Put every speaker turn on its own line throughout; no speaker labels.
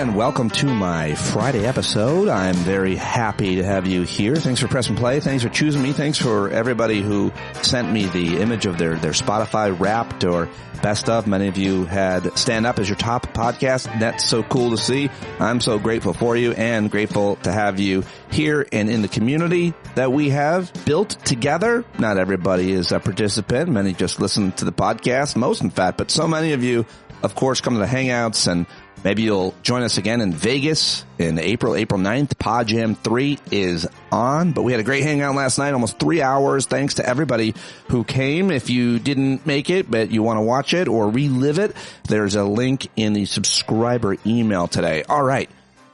and welcome to my Friday episode. I'm very happy to have you here. Thanks for pressing play. Thanks for choosing me. Thanks for everybody who sent me the image of their Spotify Wrapped or Best Of. Many of you had Stand Up as your top podcast. That's so cool to see. I'm so grateful for you and grateful to have you here and in the community that we have built together. Not everybody is a participant. Many just listen to the podcast, most in fact, but so many of you, of course, come to the Hangouts, and maybe you'll join us again in Vegas in April 9th. Pod Jam 3 is on, but we had a great hangout last night, almost 3 hours. Thanks to everybody who came. If you didn't make it, but you want to watch it or relive it, there's a link in the subscriber email today. All right.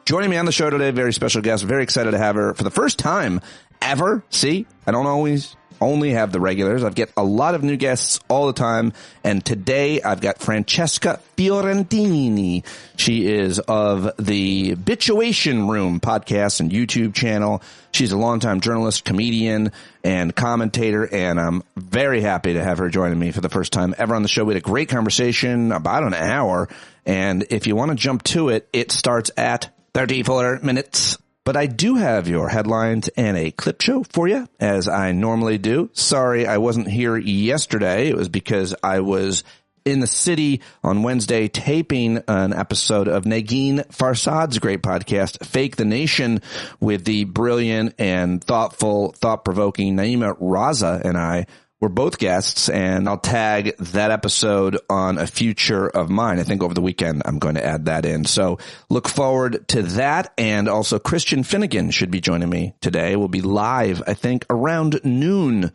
Joining me on the show today, very special guest. Very excited to have her for the first time ever. See, I don't always only have the regulars. I've got a lot of new guests all the time. And today I've got Francesca Fiorentini. She is of the Bitchuation Room podcast and YouTube channel. She's a longtime journalist, comedian, and commentator, and I'm very happy to have her joining me for the first time ever on the show. We had a great conversation, about an hour, and if you want to jump to it, it starts at 34 minutes. But I do have your headlines and a clip show for you, as I normally do. Sorry I wasn't here yesterday. It was because I was in the city on Wednesday taping an episode of Negin Farsad's great podcast, Fake the Nation, with the brilliant and thoughtful, thought-provoking Naima Raza and I. We're both guests, and I'll tag that episode on a future of mine. I think over the weekend I'm going to add that in. So look forward to that. And also Christian Finnegan should be joining me today. We'll be live, I think, around noon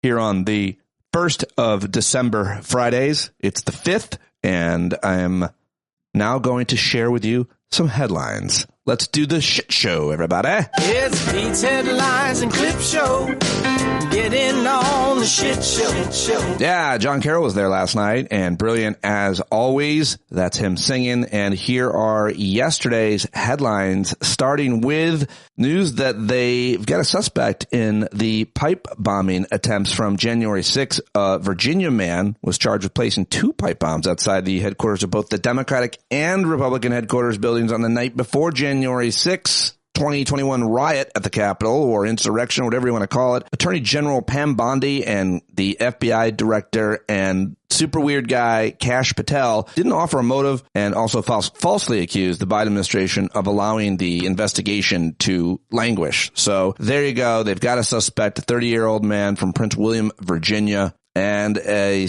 here on the 1st of December Fridays. It's the 5th, and I'm now going to share with you some headlines. Let's do the shit show, everybody.
It's Pete's Headlines and Clip Show. Get in on the shit show.
Yeah, John Carroll was there last night, and brilliant as always. That's him singing. And here are yesterday's headlines, starting with news that they've got a suspect in the pipe bombing attempts from January 6th. A Virginia man was charged with placing 2 pipe bombs outside the headquarters of both the Democratic and Republican headquarters buildings on the night before January 6th. 2021 riot at the Capitol, or insurrection, whatever you want to call it. Attorney General Pam Bondi and the FBI director and super weird guy Kash Patel didn't offer a motive, and also falsely accused the Biden administration of allowing the investigation to languish. So there you go. They've got a suspect, a 30-year-old man from Prince William, Virginia. And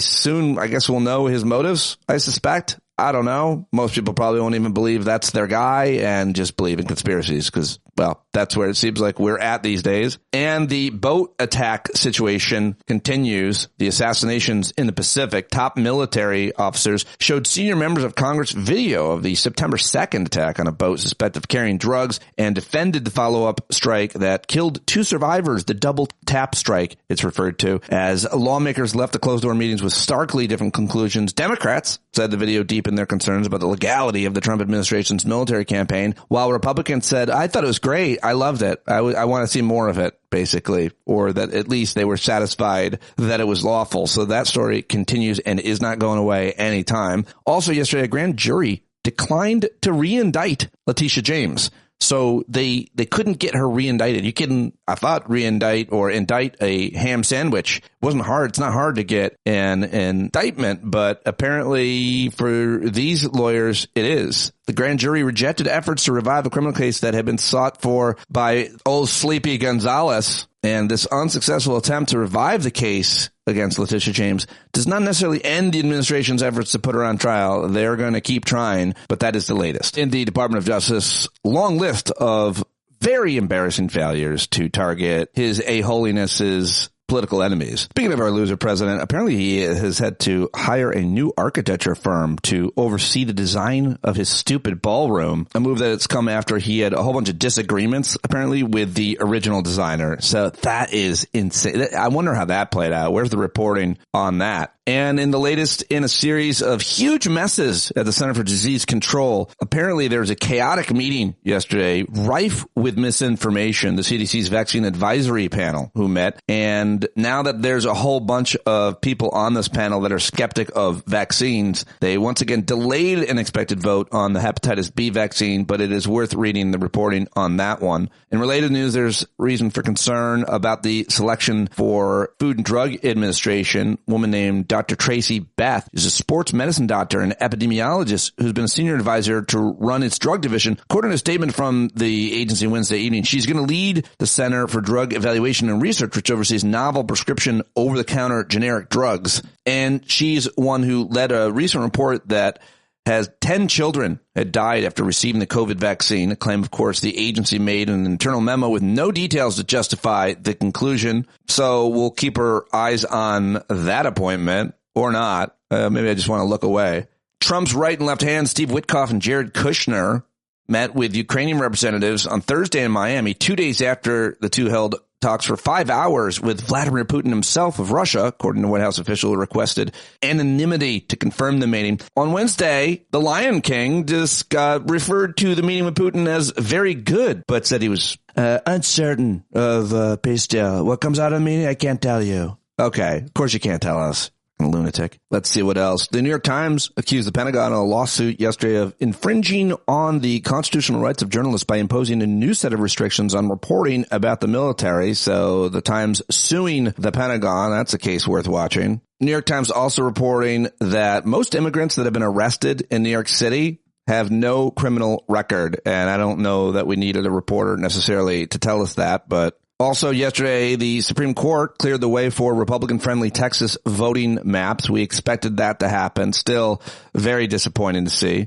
soon, I guess we'll know his motives, I suspect. I don't know. Most people probably won't even believe that's their guy and just believe in conspiracies because, well, that's where it seems like we're at these days. And the boat attack situation continues. The assassinations in the Pacific. Top military officers showed senior members of Congress video of the September 2nd attack on a boat suspected of carrying drugs and defended the follow-up strike that killed 2 survivors, the double tap strike it's referred to, as lawmakers left the closed-door meetings with starkly different conclusions. Democrats said the video deepened their concerns about the legality of the Trump administration's military campaign, while Republicans said, I thought it was great. I loved it. I want to see more of it, basically, or that at least they were satisfied that it was lawful. So that story continues and is not going away anytime. Also yesterday, a grand jury declined to re-indict Letitia James. So they couldn't get her re-indicted. You can, I thought, re-indict or indict a ham sandwich. It wasn't hard. It's not hard to get an indictment, but apparently for these lawyers, it is. The grand jury rejected efforts to revive a criminal case that had been sought for by old Sleepy Gonzalez. And this unsuccessful attempt to revive the case against Letitia James does not necessarily end the administration's efforts to put her on trial. They're going to keep trying, but that is the latest. In the Department of Justice, long list of very embarrassing failures to target His A-Holiness's political enemies. Speaking of our loser president, apparently he has had to hire a new architecture firm to oversee the design of his stupid ballroom, a move that has come after he had a whole bunch of disagreements, apparently, with the original designer. So that is insane. I wonder how that played out. Where's the reporting on that? And in the latest in a series of huge messes at the Center for Disease Control, apparently there was a chaotic meeting yesterday, rife with misinformation, the CDC's vaccine advisory panel who met. And now that there's a whole bunch of people on this panel that are skeptic of vaccines, they once again delayed an expected vote on the hepatitis B vaccine, but it is worth reading the reporting on that one. In related news, there's reason for concern about the selection for Food and Drug Administration. A woman named Dr. Tracy Beth is a sports medicine doctor and epidemiologist who's been a senior advisor to run its drug division. According to a statement from the agency Wednesday evening, she's going to lead the Center for Drug Evaluation and Research, which oversees novel prescription over-the-counter generic drugs. And she's one who led a recent report that has 10 children had died after receiving the COVID vaccine, a claim, of course, the agency made in an internal memo with no details to justify the conclusion. So we'll keep our eyes on that appointment or not. Maybe I just want to look away. Trump's right and left hands, Steve Witkoff and Jared Kushner, met with Ukrainian representatives on Thursday in Miami, 2 days after the two held talks for 5 hours with Vladimir Putin himself of Russia, according to White House official who requested anonymity to confirm the meeting. On Wednesday, the Lion King just referred to the meeting with Putin as very good, but said he was uncertain of peace deal. What comes out of the meeting, I can't tell you. Okay, of course you can't tell us. Lunatic. Let's see what else. The New York Times accused the Pentagon in a lawsuit yesterday of infringing on the constitutional rights of journalists by imposing a new set of restrictions on reporting about the military. So the Times suing the Pentagon. That's a case worth watching. New York Times also reporting that most immigrants that have been arrested in New York City have no criminal record. And I don't know that we needed a reporter necessarily to tell us that, but also yesterday, the Supreme Court cleared the way for Republican-friendly Texas voting maps. We expected that to happen. Still very disappointing to see.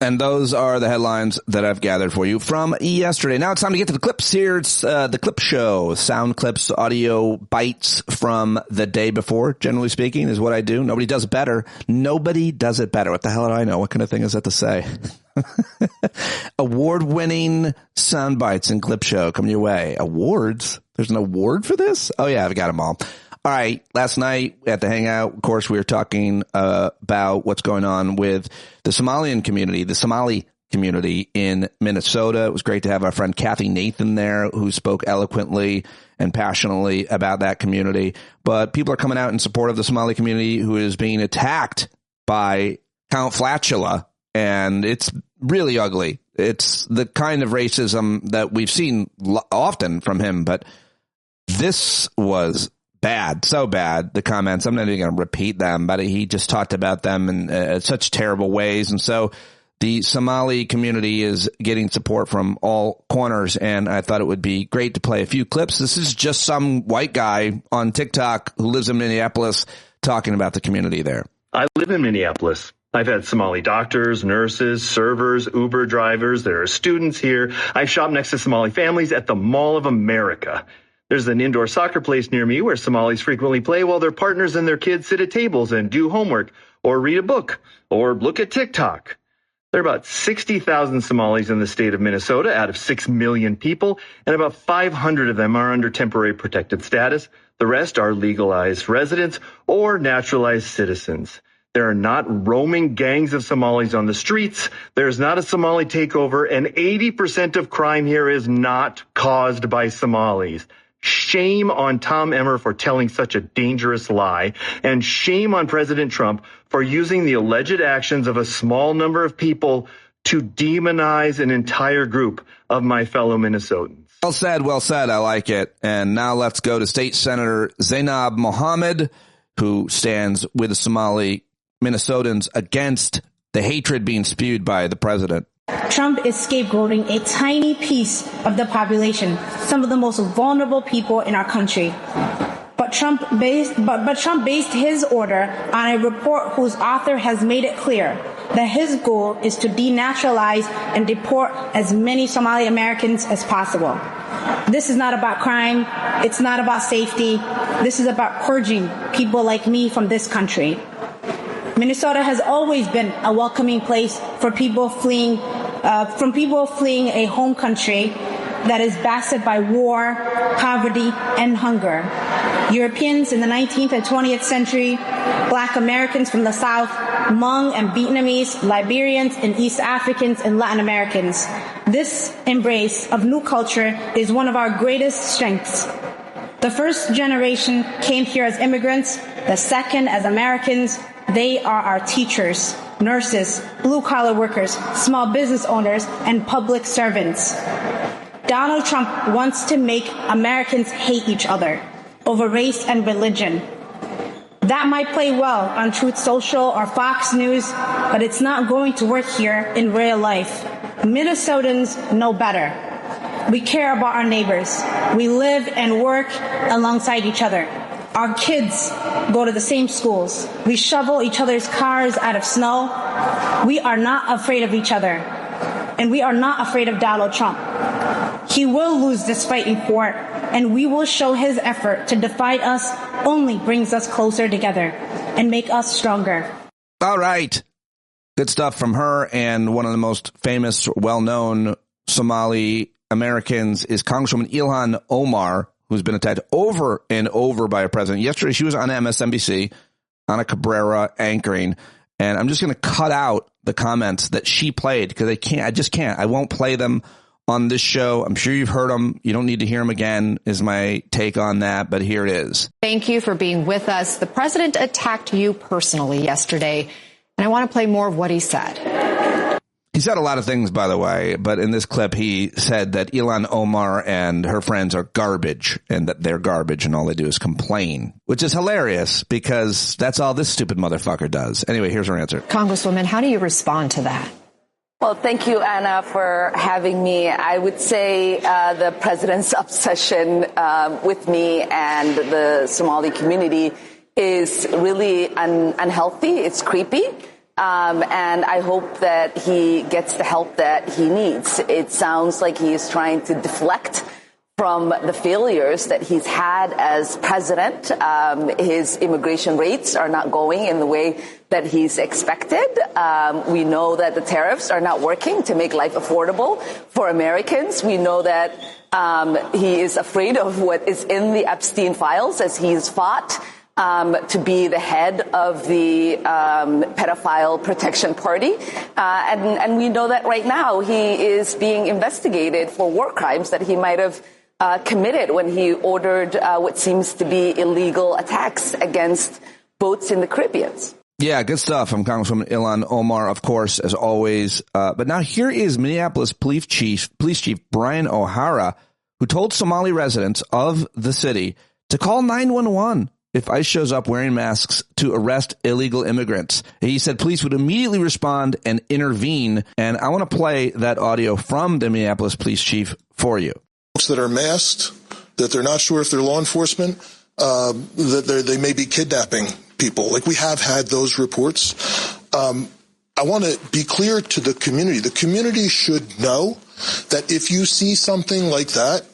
And those are the headlines that I've gathered for you from yesterday. Now it's time to get to the clips here. It's the clip show. Sound clips, audio bites from the day before, generally speaking, is what I do. Nobody does it better. Nobody does it better. What the hell do I know? What kind of thing is that to say? Award-winning sound bites and clip show coming your way. Awards? There's an award for this? Oh, yeah, I've got them all. All right. Last night at the Hangout, of course, we were talking about what's going on with the Somali community in Minnesota. It was great to have our friend Kathy Nathan there, who spoke eloquently and passionately about that community. But people are coming out in support of the Somali community who is being attacked by Count Flatula, and it's really ugly. It's the kind of racism that we've seen often from him, but this was bad, so bad, the comments. I'm not even going to repeat them, but he just talked about them in such terrible ways. And so the Somali community is getting support from all corners, and I thought it would be great to play a few clips. This is just some white guy on TikTok who lives in Minneapolis talking about the community there.
I live in Minneapolis. I've had Somali doctors, nurses, servers, Uber drivers. There are students here. I shop next to Somali families at the Mall of America. There's an indoor soccer place near me where Somalis frequently play while their partners and their kids sit at tables and do homework or read a book or look at TikTok. There are about 60,000 Somalis in the state of Minnesota out of 6 million people, and about 500 of them are under temporary protected status. The rest are legalized residents or naturalized citizens. There are not roaming gangs of Somalis on the streets. There's not a Somali takeover, and 80% of crime here is not caused by Somalis. Shame on Tom Emmer for telling such a dangerous lie, and shame on President Trump for using the alleged actions of a small number of people to demonize an entire group of my fellow Minnesotans.
Well said, well said. I like it. And now let's go to State Senator Zainab Mohammed, who stands with the Somali Minnesotans against the hatred being spewed by the president.
Trump is scapegoating a tiny piece of the population, some of the most vulnerable people in our country. But Trump based his order on a report whose author has made it clear that his goal is to denaturalize and deport as many Somali Americans as possible. This is not about crime. It's not about safety. This is about purging people like me from this country. Minnesota has always been a welcoming place for people fleeing a home country that is blasted by war, poverty, and hunger. Europeans in the 19th and 20th century, Black Americans from the South, Hmong and Vietnamese, Liberians and East Africans and Latin Americans. This embrace of new culture is one of our greatest strengths. The first generation came here as immigrants, the second as Americans. They are our teachers, nurses, blue-collar workers, small business owners, and public servants. Donald Trump wants to make Americans hate each other over race and religion. That might play well on Truth Social or Fox News, but it's not going to work here in real life. Minnesotans know better. We care about our neighbors. We live and work alongside each other. Our kids go to the same schools. We shovel each other's cars out of snow. We are not afraid of each other. And we are not afraid of Donald Trump. He will lose this fight in court, and we will show his effort to divide us only brings us closer together and make us stronger.
All right. Good stuff from her. And one of the most famous, well-known Somali Americans is Congresswoman Ilhan Omar, who's been attacked over and over by a president. Yesterday, she was on MSNBC, Ana Cabrera anchoring, and I'm just going to cut out the comments that she played because I just can't. I won't play them on this show. I'm sure you've heard them. You don't need to hear them again, is my take on that, but here it is.
Thank you for being with us. The president attacked you personally yesterday, and I want to play more of what he said.
He said a lot of things, by the way, but in this clip, he said that Ilhan Omar and her friends are garbage and that they're garbage and all they do is complain, which is hilarious because that's all this stupid motherfucker does. Anyway, here's her answer.
Congresswoman, how do you respond to that?
Well, thank you, Anna, for having me. I would say the president's obsession with me and the Somali community is really unhealthy. It's creepy. And I hope that he gets the help that he needs. It sounds like he is trying to deflect from the failures that he's had as president. His immigration rates are not going in the way that he's expected. We know that the tariffs are not working to make life affordable for Americans. We know that he is afraid of what is in the Epstein files as he's fought to be the head of the pedophile protection party. And we know that right now he is being investigated for war crimes that he might have committed when he ordered what seems to be illegal attacks against boats in the Caribbean.
Yeah, good stuff from Congresswoman Ilhan Omar, of course, as always. But now here is Minneapolis Police Chief Brian O'Hara, who told Somali residents of the city to call 911 if ICE shows up wearing masks to arrest illegal immigrants. He said police would immediately respond and intervene. And I want to play that audio from the Minneapolis Police Chief for you.
Folks that are masked, that they're not sure if they're law enforcement, that they may be kidnapping people. Like we have had those reports. I want to be clear to the community. The community should know that if you see something like that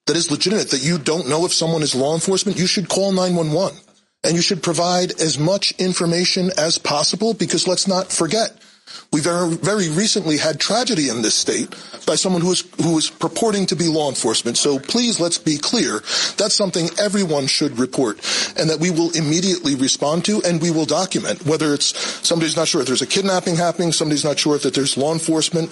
is legitimate, that you don't know if someone is law enforcement, you should call 911. And you should provide as much information as possible, because let's not forget, we very recently had tragedy in this state by someone who was purporting to be law enforcement. So please, let's be clear. That's something everyone should report and that we will immediately respond to, and we will document whether it's somebody's not sure if there's a kidnapping happening, somebody's not sure if that there's law enforcement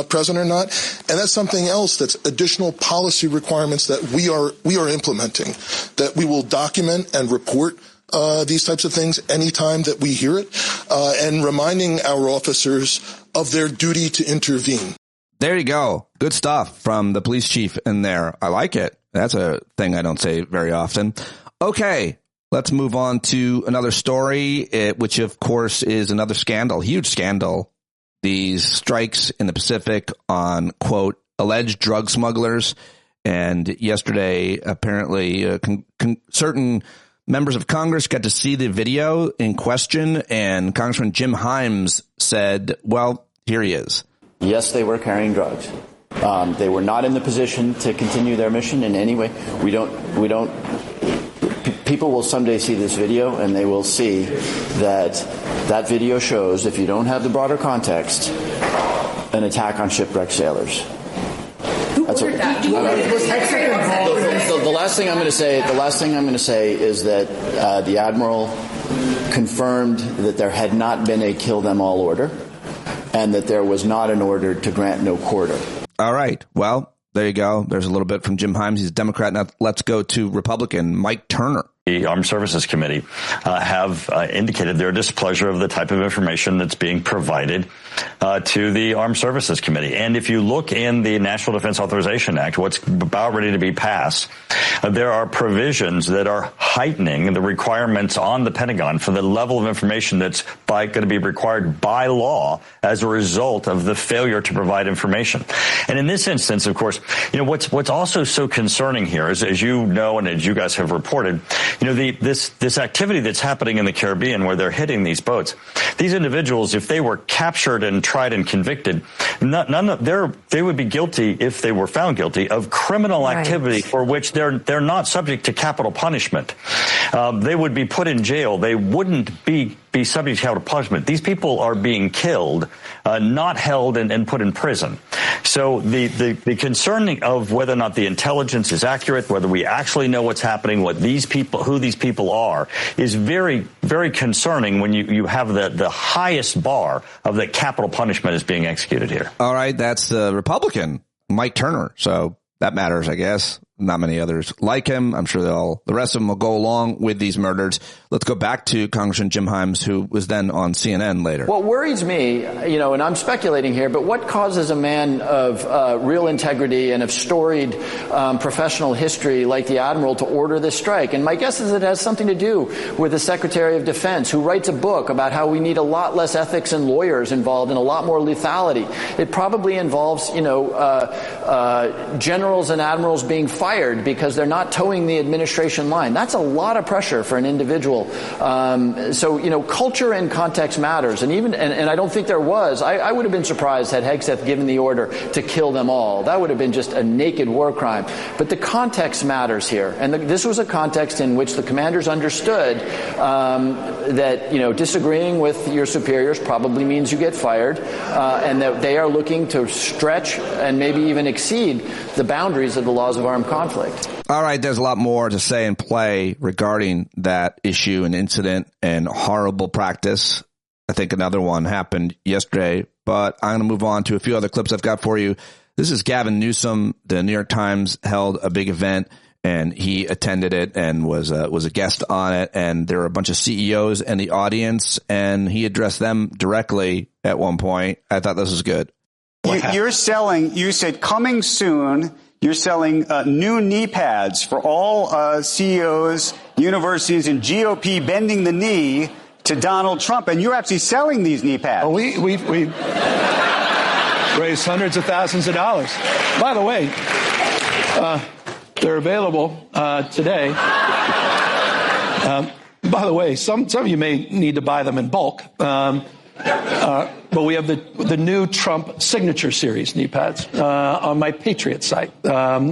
present or not. And that's something else that's additional policy requirements that we are implementing, that we will document and report these types of things anytime that we hear it, and reminding our officers of their duty to intervene.
There you go. Good stuff from the police chief in there. I like it. That's a thing I don't say very often. Okay, let's move on to another story, which of course is another scandal, huge scandal. These strikes in the Pacific on, quote, alleged drug smugglers. And yesterday, apparently, certain members of Congress got to see the video in question, and Congressman Jim Himes said, well, here he is.
Yes, they were carrying drugs. They were not in the position to continue their mission in any way. People will someday see this video, and they will see that video shows, if you don't have the broader context, an attack on shipwrecked sailers.
Who ordered that?
The last thing I'm going to say is that the Admiral confirmed that there had not been a kill them all order and that there was not an order to grant no quarter.
All right. Well, there you go. There's a little bit from Jim Himes. He's a Democrat. Now let's go to Republican Mike Turner.
The Armed Services Committee have indicated their displeasure of the type of information that's being provided to the Armed Services Committee. And if you look in the National Defense Authorization Act, what's about ready to be passed, there are provisions that are heightening the requirements on the Pentagon for the level of information that's going to be required by law as a result of the failure to provide information. And in this instance, of course, what's also so concerning here is, as you know and as you guys have reported, this activity that's happening in the Caribbean where they're hitting these boats, these individuals, if they were captured and tried and convicted, they would be guilty, if they were found guilty, of criminal activity for which they're not subject to capital punishment. They would be put in jail. They wouldn't be subject to capital punishment. These people are being killed, not held and put in prison. So the concern of whether or not the intelligence is accurate, whether we actually know what's happening, who these people are, is very, very concerning when you have the highest bar of the capital punishment is being executed here. All right, that's the Republican Mike Turner. So that matters, I guess. Not many others like him. I'm sure the rest of them will go along with these murders. Let's go back to Congressman Jim Himes, who was then on CNN later.
What worries me, and I'm speculating here, but what causes a man of real integrity and of storied professional history like the Admiral to order this strike? And my guess is it has something to do with the Secretary of Defense, who writes a book about how we need a lot less ethics and lawyers involved and a lot more lethality. It probably involves, generals and admirals being fired because they're not towing the administration line. That's a lot of pressure for an individual. So culture and context matters. And I don't think there was. I would have been surprised had Hegseth given the order to kill them all. That would have been just a naked war crime. But the context matters here. And this was a context in which the commanders understood that, disagreeing with your superiors probably means you get fired, and that they are looking to stretch and maybe even exceed the boundaries of the laws of armed conflict.
All right, there's a lot more to say and play regarding that issue and incident and horrible practice. I think another one happened yesterday, but I'm going to move on to a few other clips I've got for you. This is Gavin Newsom. The New York Times held a big event, and he attended it and was a guest on it. And there were a bunch of CEOs in the audience, and he addressed them directly at one point. I thought this was good.
You said coming soon. You're selling new knee pads for all CEOs, universities, and GOP bending the knee to Donald Trump, and you're actually selling these knee pads.
Well, we raised hundreds of thousands of dollars. By the way, they're available today. By the way, some of you may need to buy them in bulk. But we have the new Trump signature series knee pads on my Patriot site,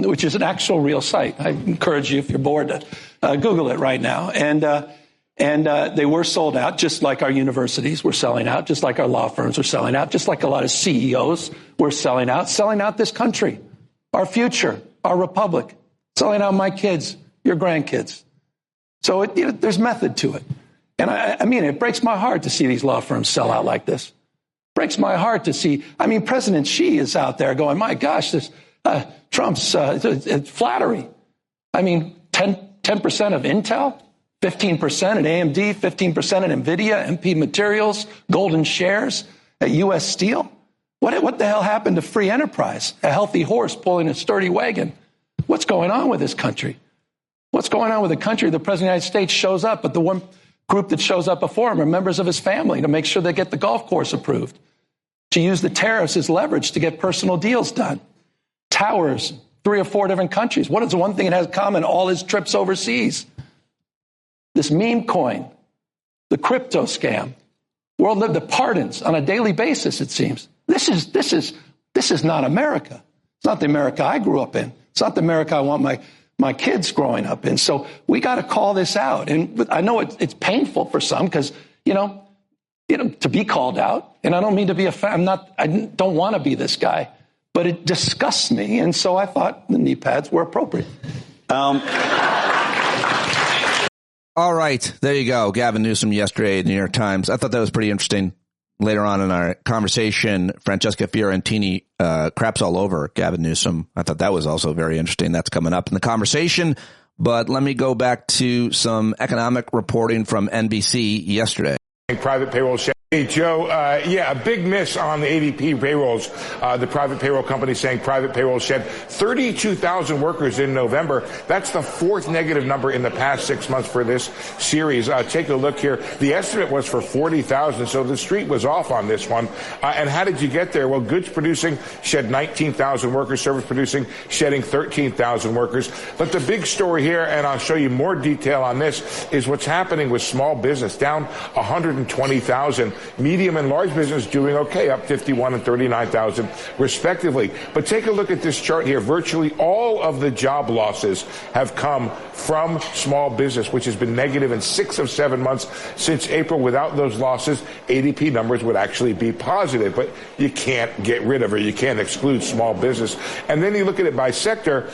which is an actual real site. I encourage you, if you're bored, to Google it right now. And they were sold out, just like our universities were selling out, just like our law firms were selling out, just like a lot of CEOs were selling out this country, our future, our republic, selling out my kids, your grandkids. So there's method to it. And I mean, it breaks my heart to see these law firms sell out like this. Breaks my heart to see. President Xi is out there going, my gosh, this Trump's it's flattery. 10% of Intel, 15% at AMD, 15% at NVIDIA, MP Materials, golden shares at U.S. Steel. What the hell happened to free enterprise? A healthy horse pulling a sturdy wagon. What's going on with this country? What's going on with a country? The President of the United States shows up, but the one group that shows up before him are members of his family to make sure they get the golf course approved, to use the tariffs as leverage to get personal deals done. Towers, 3 or 4 different countries. What is the one thing it has in common? All his trips overseas. This meme coin, the crypto scam, the pardons on a daily basis, it seems. This is not America. It's not the America I grew up in. It's not the America I want my kids growing up in. So we got to call this out. And I know it's painful for some because, to be called out. And I don't mean to be I don't want to be this guy, but it disgusts me. And so I thought the knee pads were appropriate.
All right, there you go. Gavin Newsom yesterday at the New York Times. I thought that was pretty interesting. Later on in our conversation, Francesca Fiorentini craps all over Gavin Newsom. I thought that was also very interesting. That's coming up in the conversation. But let me go back to some economic reporting from NBC yesterday.
Private payroll. Hey, Joe, a big miss on the ADP payrolls. The private payroll company saying private payroll shed 32,000 workers in November. That's the fourth negative number in the past 6 months for this series. Take a look here. The estimate was for 40,000, so the street was off on this one. And how did you get there? Well, goods producing shed 19,000 workers, service producing shedding 13,000 workers. But the big story here, and I'll show you more detail on this, is what's happening with small business, down 120,000. Medium and large business doing okay, up 51 and 39,000 respectively. But take a look at this chart here. Virtually all of the job losses have come from small business, which has been negative in 6 of 7 months since April. Without those losses, ADP numbers would actually be positive. But you can't get rid of it. You can't exclude small business. And then you look at it by sector.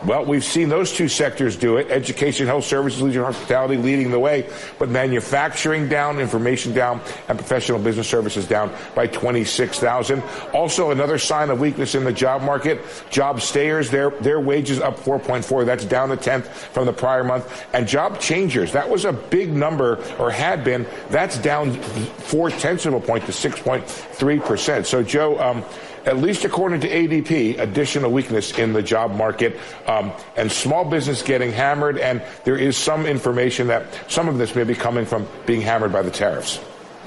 Well, we've seen those two sectors do it. Education, health services, leisure, hospitality leading the way. But manufacturing down, information down, and professional business services down by 26,000. Also, another sign of weakness in the job market. Job stayers, their wages up 4.4. That's down a tenth from the prior month. And job changers, that was a big number, or had been. That's down 0.4 of a point to 6.3%. So, Joe, at least according to ADP, additional weakness in the job market, and small business getting hammered. And there is some information that some of this may be coming from being hammered by the tariffs.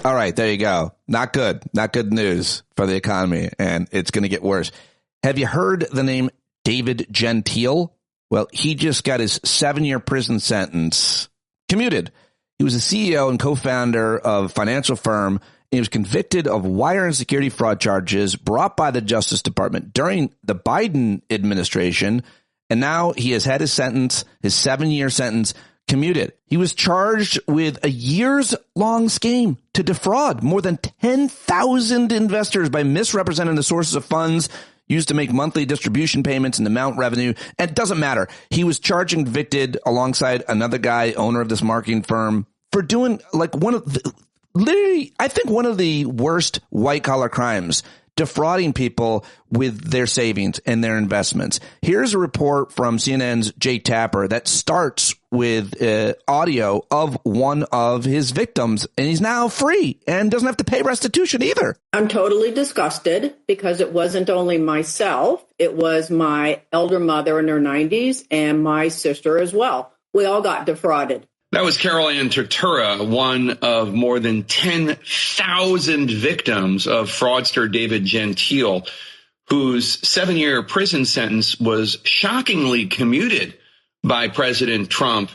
All right, there you go. Not good. Not good news for the economy, and it's going to get worse. Have you heard the name David Gentile? Well, he just got his 7-year prison sentence commuted. He was the CEO and co-founder of a financial firm. He was convicted of wire and security fraud charges brought by the Justice Department during the Biden administration. And now he has had his sentence, his 7-year sentence, commuted. He was charged with a years-long scheme to defraud more than 10,000 investors by misrepresenting the sources of funds used to make monthly distribution payments and to mount revenue. And it doesn't matter. He was charged and convicted alongside another guy, owner of this marketing firm, for doing like literally, I think one of the worst white-collar crimes, defrauding people with their savings and their investments. Here's a report from CNN's Jay Tapper that starts with audio of one of his victims, and he's now free and doesn't have to pay restitution either.
I'm totally disgusted because it wasn't only myself. It was my elder mother in her 90s and my sister as well. We all got defrauded.
That was Carol Ann Turturra, one of more than 10,000 victims of fraudster David Gentile, whose 7-year prison sentence was shockingly commuted by President Trump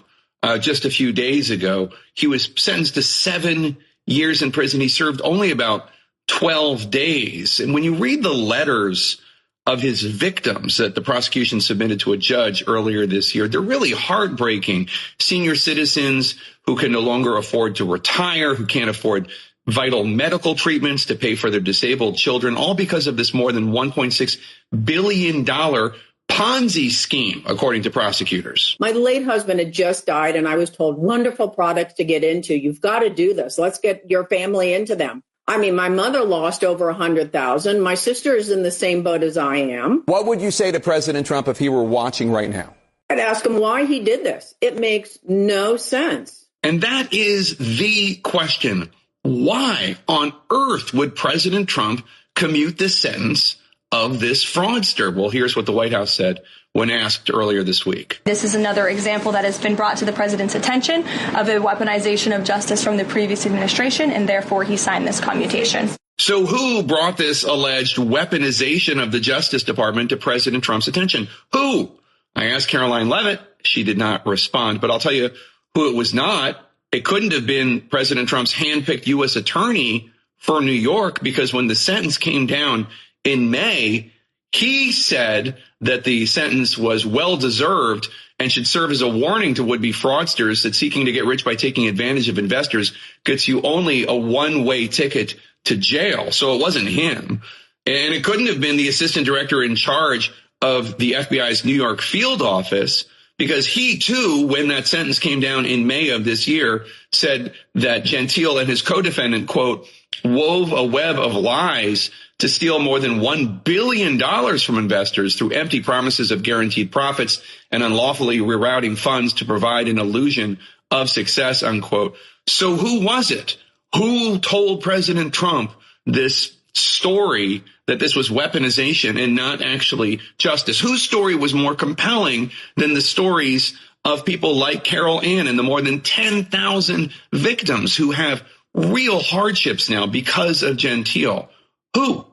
just a few days ago. He was sentenced to 7 years in prison. He served only about 12 days. And when you read the letters of his victims that the prosecution submitted to a judge earlier this year, they're really heartbreaking. Senior citizens who can no longer afford to retire, who can't afford vital medical treatments to pay for their disabled children, all because of this more than $1.6 billion Ponzi scheme, according to prosecutors.
My late husband had just died, and I was told, wonderful products to get into. You've got to do this. Let's get your family into them. I mean, my mother lost over 100,000. My sister is in the same boat as I am.
What would you say to President Trump if he were watching right now?
I'd ask him why he did this. It makes no sense.
And that is the question. Why on earth would President Trump commute the sentence of this fraudster? Well, here's what the White House said when asked earlier this week.
This is another example that has been brought to the president's attention of a weaponization of justice from the previous administration, and therefore he signed this commutation.
So who brought this alleged weaponization of the Justice Department to President Trump's attention? Who? I asked Caroline Leavitt. She did not respond, but I'll tell you who it was not. It couldn't have been President Trump's handpicked U.S. attorney for New York, because when the sentence came down in May, he said that the sentence was well-deserved and should serve as a warning to would-be fraudsters that seeking to get rich by taking advantage of investors gets you only a one-way ticket to jail. So it wasn't him. And it couldn't have been the assistant director in charge of the FBI's New York field office, because he too, when that sentence came down in May of this year, said that Gentile and his co-defendant, quote, wove a web of lies to steal more than $1 billion from investors through empty promises of guaranteed profits and unlawfully rerouting funds to provide an illusion of success, unquote. So who was it? Who told President Trump this story that this was weaponization and not actually justice? Whose story was more compelling than the stories of people like Carol Ann and the more than 10,000 victims who have real hardships now because of Gentile? Who?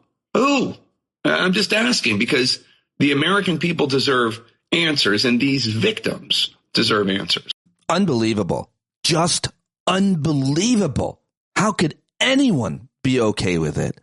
I'm just asking, because the American people deserve answers and these victims deserve answers.
Unbelievable. Just unbelievable. How could anyone be okay with it?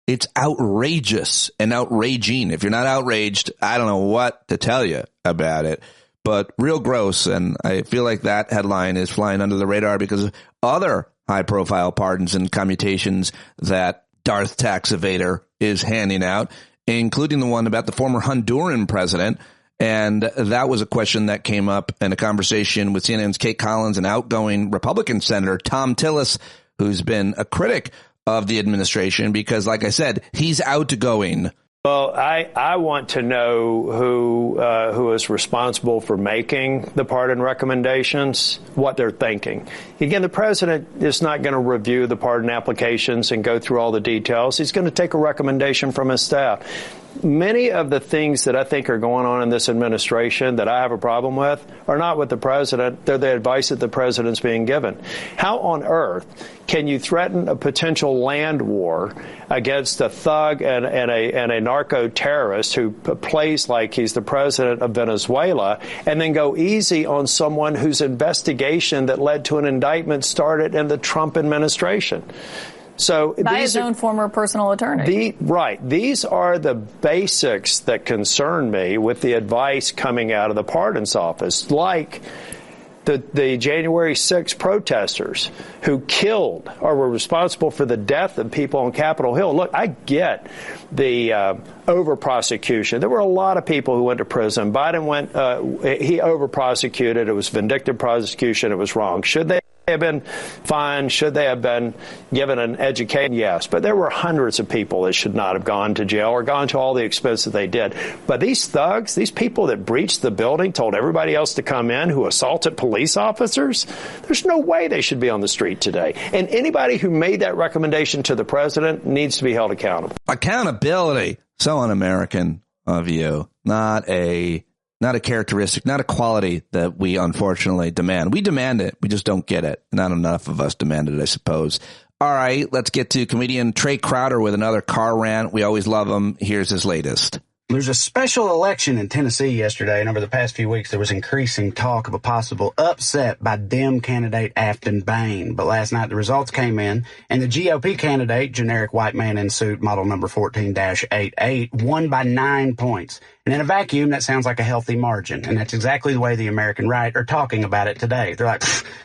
It's outrageous and outraging. If you're not outraged, I don't know what to tell you about it, but real gross. And I feel like that headline is flying under the radar because of other high profile pardons and commutations that Darth Tax Evader is handing out, including the one about the former Honduran president. And that was a question that came up in a conversation with CNN's Kate Collins and outgoing Republican Senator Tom Tillis, who's been a critic of the administration because, like I said, he's outgoing.
Well, I want to know who is responsible for making the pardon recommendations, what they're thinking. Again, the president is not going to review the pardon applications and go through all the details. He's going to take a recommendation from his staff. Many of the things that I think are going on in this administration that I have a problem with are not with the president. They're the advice that the president's being given. How on earth can you threaten a potential land war against a thug and a narco-terrorist who plays like he's the president of Venezuela and then go easy on someone whose investigation that led to an indictment started in the Trump administration? So
by his own former personal attorney.
These are the basics that concern me with the advice coming out of the pardons office, like the January 6 protesters who killed or were responsible for the death of people on Capitol Hill. Look, I get the over-prosecution. There were a lot of people who went to prison. Biden he over-prosecuted. It was vindictive prosecution. It was wrong. Should they have been fined? Should they have been given an education? Yes. But there were hundreds of people that should not have gone to jail or gone to all the expense that they did. But these thugs, these people that breached the building, told everybody else to come in, who assaulted police officers, there's no way they should be on the street today. And anybody who made that recommendation to the president needs to be held accountable.
Accountability. So un-American of you. Not a characteristic, not a quality that we unfortunately demand. We demand it. We just don't get it. Not enough of us demand it, I suppose. All right, let's get to comedian Trey Crowder with another car rant. We always love him. Here's his latest.
There's a special election in Tennessee yesterday, and over the past few weeks, there was increasing talk of a possible upset by Dem candidate Afton Bain. But last night, the results came in, and the GOP candidate, generic white man in suit, model number 14-88, won by 9 points. And in a vacuum, that sounds like a healthy margin. And that's exactly the way the American right are talking about it today. They're like,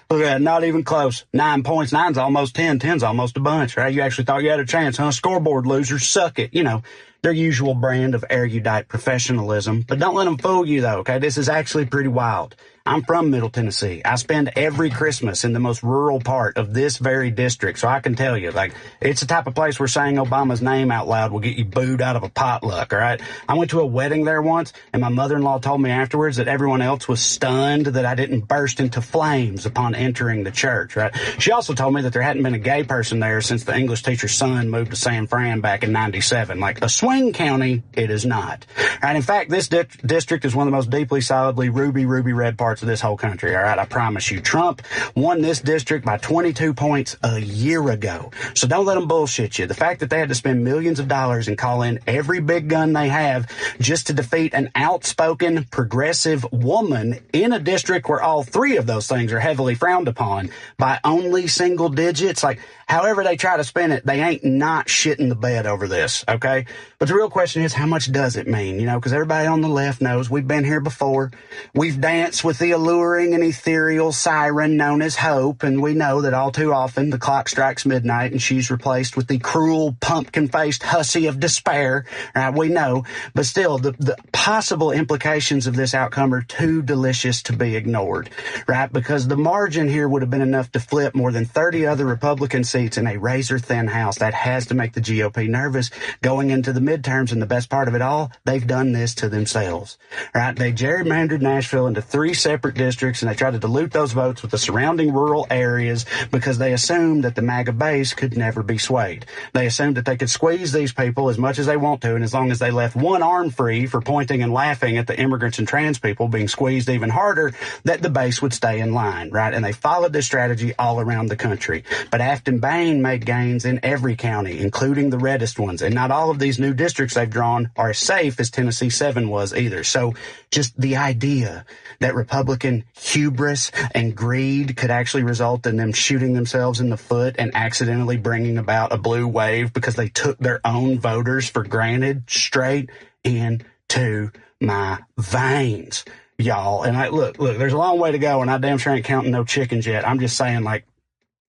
look at that, not even close. 9 points, 9's almost 10, 10's almost a bunch, right? You actually thought you had a chance, huh? Scoreboard losers, suck it, you know. Their usual brand of erudite professionalism. But don't let them fool you, though, okay? This is actually pretty wild. I'm from Middle Tennessee. I spend every Christmas in the most rural part of this very district, so I can tell you, like, it's the type of place where saying Obama's name out loud will get you booed out of a potluck, all right? I went to a wedding there once, and my mother-in-law told me afterwards that everyone else was stunned that I didn't burst into flames upon entering the church, right? She also told me that there hadn't been a gay person there since the English teacher's son moved to San Fran back in '97. Like, a swing county, it is not. Right? In fact, this district is one of the most deeply, solidly ruby red parts of this whole country, all right? I promise you. Trump won this district by 22 points a year ago. So don't let them bullshit you. The fact that they had to spend millions of dollars and call in every big gun they have just to defeat an outspoken, progressive woman in a district where all three of those things are heavily frowned upon by only single digits, like, however they try to spin it, they ain't not shitting the bed over this, okay? But the real question is, how much does it mean? You know, because everybody on the left knows we've been here before. We've danced with the alluring and ethereal siren known as hope, and we know that all too often the clock strikes midnight and she's replaced with the cruel, pumpkin-faced hussy of despair. Right? We know, but still, the possible implications of this outcome are too delicious to be ignored, right? Because the margin here would have been enough to flip more than 30 other Republican seats in a razor-thin House. That has to make the GOP nervous going into the midterms, and the best part of it all, they've done this to themselves, right? They gerrymandered Nashville into 3 separate districts, and they tried to dilute those votes with the surrounding rural areas because they assumed that the MAGA base could never be swayed. They assumed that they could squeeze these people as much as they want to, and as long as they left one arm free for pointing and laughing at the immigrants and trans people being squeezed even harder, that the base would stay in line, right? And they followed this strategy all around the country. But Afton Bain made gains in every county, including the reddest ones, and not all of these new districts they've drawn are as safe as Tennessee 7 was either. So just the idea that Republican hubris and greed could actually result in them shooting themselves in the foot and accidentally bringing about a blue wave because they took their own voters for granted straight into my veins, y'all. And look, there's a long way to go, and I damn sure ain't counting no chickens yet. I'm just saying, like,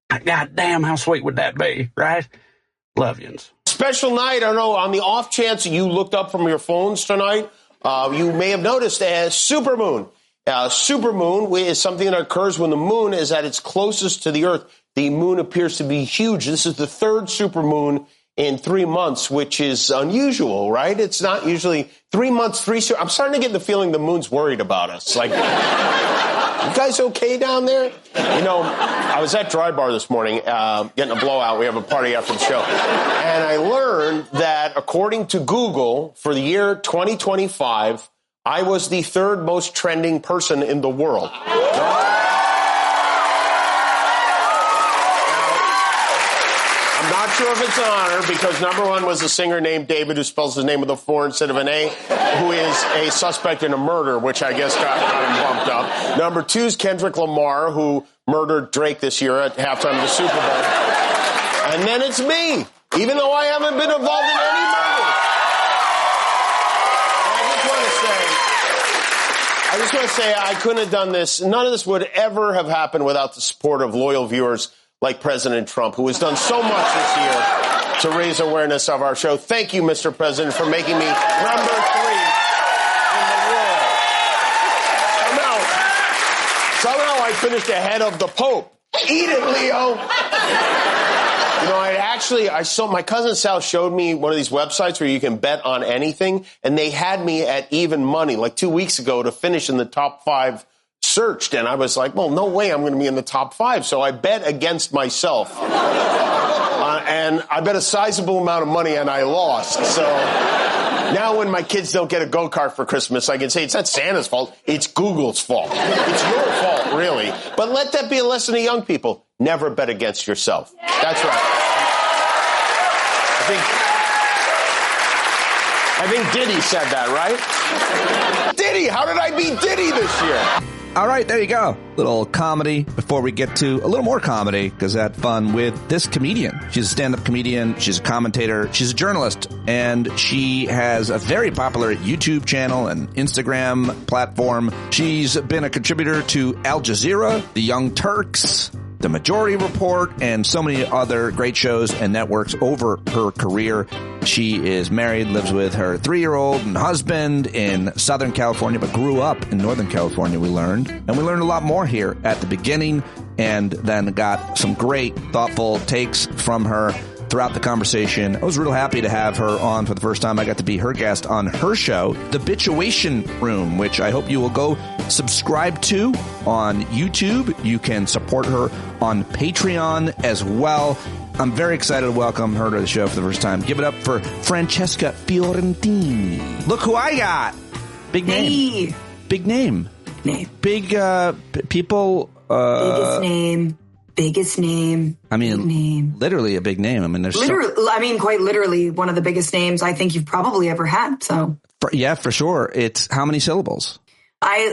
God damn, how sweet would that be, right? Love yous.
Special night, I don't know, on the off chance you looked up from your phones tonight, you may have noticed a supermoon. Supermoon is something that occurs when the moon is at its closest to the Earth. The moon appears to be huge. This is the 3rd supermoon in 3 months, which is unusual, right? It's not usually 3 months, I'm starting to get the feeling the moon's worried about us. Like, you guys okay down there? You know, I was at Dry Bar this morning, getting a blowout. We have a party after the show. And I learned that according to Google, for the year 2025, I was the 3rd most trending person in the world. I'm not sure if it's an honor because number 1 was a singer named David who spells his name with a 4 instead of an A, who is a suspect in a murder, which I guess got him bumped up. Number 2 is Kendrick Lamar, who murdered Drake this year at halftime of the Super Bowl. And then it's me, even though I haven't been involved in any murder. I just want to say I couldn't have done this. None of this would ever have happened without the support of loyal viewers like President Trump, who has done so much this year to raise awareness of our show. Thank you, Mr. President, for making me number 3 in the world. Somehow I finished ahead of the Pope. Eat it, Leo. You know, I saw my cousin Sal showed me one of these websites where you can bet on anything, and they had me at even money like 2 weeks ago to finish in the top 5 searched, and I was like, well, no way I'm going to be in the top 5. So I bet against myself. And I bet a sizable amount of money, and I lost. So now when my kids don't get a go-kart for Christmas, I can say it's not Santa's fault. It's Google's fault. It's your fault, really. But let that be a lesson to young people. Never bet against yourself. That's right. I think Diddy said that, right? Diddy, how did I beat Diddy this year?
All right, there you go. Little comedy before we get to a little more comedy, because I had fun with this comedian. She's a stand-up comedian. She's a commentator. She's a journalist. And she has a very popular YouTube channel and Instagram platform. She's been a contributor to Al Jazeera, The Young Turks, The Majority Report, and so many other great shows and networks over her career. She is married, lives with her 3-year-old and husband in Southern California, but grew up in Northern California, we learned. And we learned a lot more here at the beginning, and then got some great, thoughtful takes from her throughout the conversation. I was real happy to have her on for the first time. I got to be her guest on her show, The Bitchuation Room, which I hope you will go subscribe to on YouTube. You can support her on Patreon as well. I'm very excited to welcome her to the show for the first time. Give it up for Francesca Fiorentini. Look who I got. Big name.
Hey.
Big name. Big people.
Biggest name.
I mean, literally a big name. I mean, there's
quite literally one of the biggest names I think you've probably ever had. So
yeah, for sure. It's how many syllables?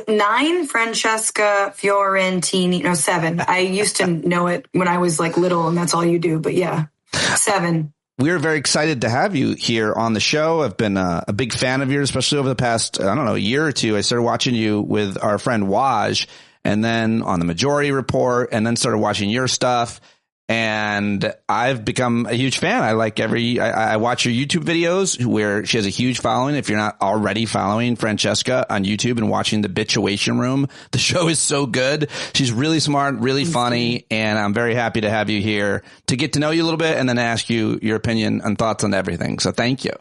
9 Francesca Fiorentini. No, 7. I used to know it when I was like little, and that's all you do. But yeah, 7.
we're very excited to have you here on the show. I've been a big fan of yours, especially over the past, year or two. I started watching you with our friend Waj, and then on the Majority Report, and then started watching your stuff. And I've become a huge fan. I watch your YouTube videos where she has a huge following. If you're not already following Francesca on YouTube and watching the Bitchuation Room, the show is so good. She's really smart, really funny. And I'm very happy to have you here to get to know you a little bit and then ask you your opinion and thoughts on everything. So thank you.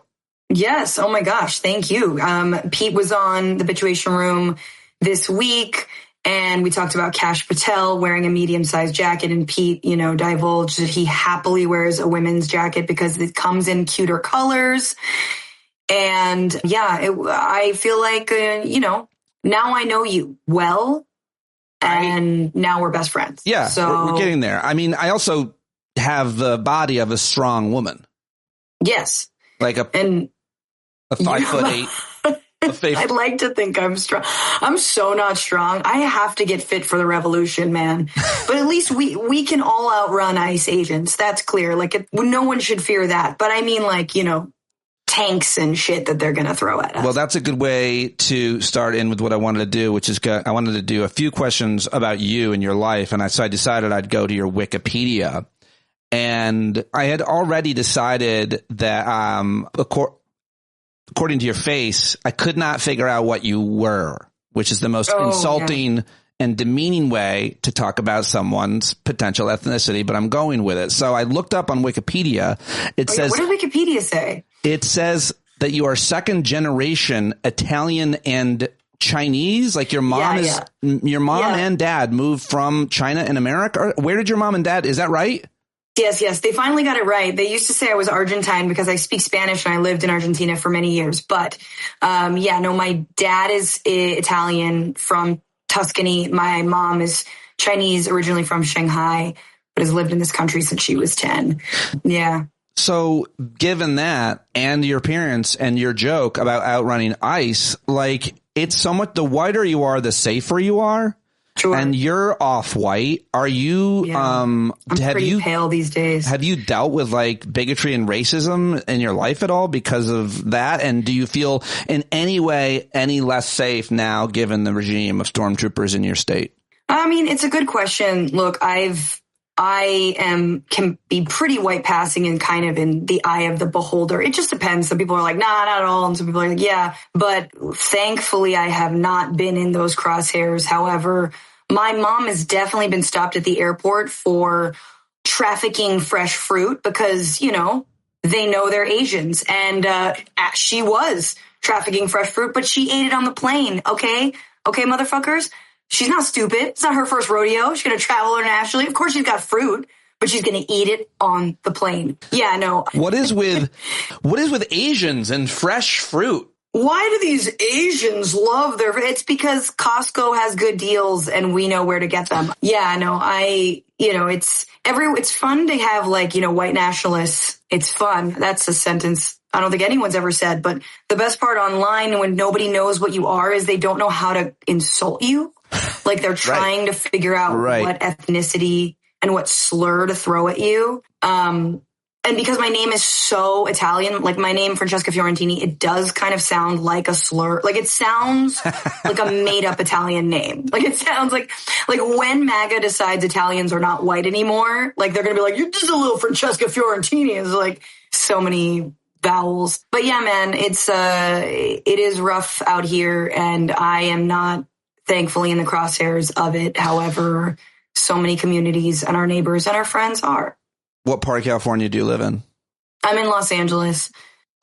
Yes. Oh my gosh. Thank you. Pete was on the Bitchuation Room this week. And we talked about Kash Patel wearing a medium-sized jacket, and Pete, divulged that he happily wears a women's jacket because it comes in cuter colors. And I feel like, now I know you well, and now we're best friends.
Yeah,
so
we're getting there. I mean, I also have the body of a strong woman.
Yes.
Like a 5'8".
I'd like to think I'm strong. I'm so not strong. I have to get fit for the revolution, man. But at least we can all outrun ICE agents. That's clear. No one should fear that. But I mean, tanks and shit that they're going to throw at us.
Well, that's a good way to start in with what I wanted to do, which is I wanted to do a few questions about you and your life. And so I decided I'd go to your Wikipedia. And I had already decided that, according to your face, I could not figure out what you were, which is the most insulting and demeaning way to talk about someone's potential ethnicity, but I'm going with it. So I looked up on Wikipedia. It says,
what did Wikipedia say?
It says that you are second generation Italian and Chinese. Like your mom your mom and dad moved from China and America. Where did your mom and dad? Is that right?
Yes. They finally got it right. They used to say I was Argentine because I speak Spanish and I lived in Argentina for many years. But my dad is Italian from Tuscany. My mom is Chinese, originally from Shanghai, but has lived in this country since she was 10. Yeah.
So given that and your appearance and your joke about outrunning ICE, it's somewhat the whiter you are, the safer you are.
Sure.
And you're off-white. Are you,
I'm pretty pale these days.
Have you dealt with bigotry and racism in your life at all because of that? And do you feel in any way any less safe now given the regime of stormtroopers in your state?
I mean, it's a good question. Look, can be pretty white passing and kind of in the eye of the beholder. It just depends. Some people are like, nah, not at all. And some people are like, yeah. But thankfully, I have not been in those crosshairs. However, my mom has definitely been stopped at the airport for trafficking fresh fruit because, they know they're Asians. And she was trafficking fresh fruit, but she ate it on the plane. Okay, motherfuckers. She's not stupid. It's not her first rodeo. She's going to travel internationally. Of course, she's got fruit, but she's going to eat it on the plane. Yeah, no.
What is with Asians and fresh fruit?
Why do these Asians love it's because Costco has good deals and we know where to get them. Yeah, no, it's fun to have white nationalists. It's fun. That's a sentence I don't think anyone's ever said, but the best part online when nobody knows what you are is they don't know how to insult you. They're trying to figure out what ethnicity and what slur to throw at you. And because my name is so Italian, my name, Francesca Fiorentini, it does kind of sound like a slur. It sounds like a made up Italian name. It sounds like when MAGA decides Italians are not white anymore, they're going to be like, you're just a little Francesca Fiorentini. It's so many vowels. But yeah, man, it is rough out here and I am not thankfully in the crosshairs of it. However, so many communities and our neighbors and our friends are.
What part of California do you live in?
I'm in Los Angeles.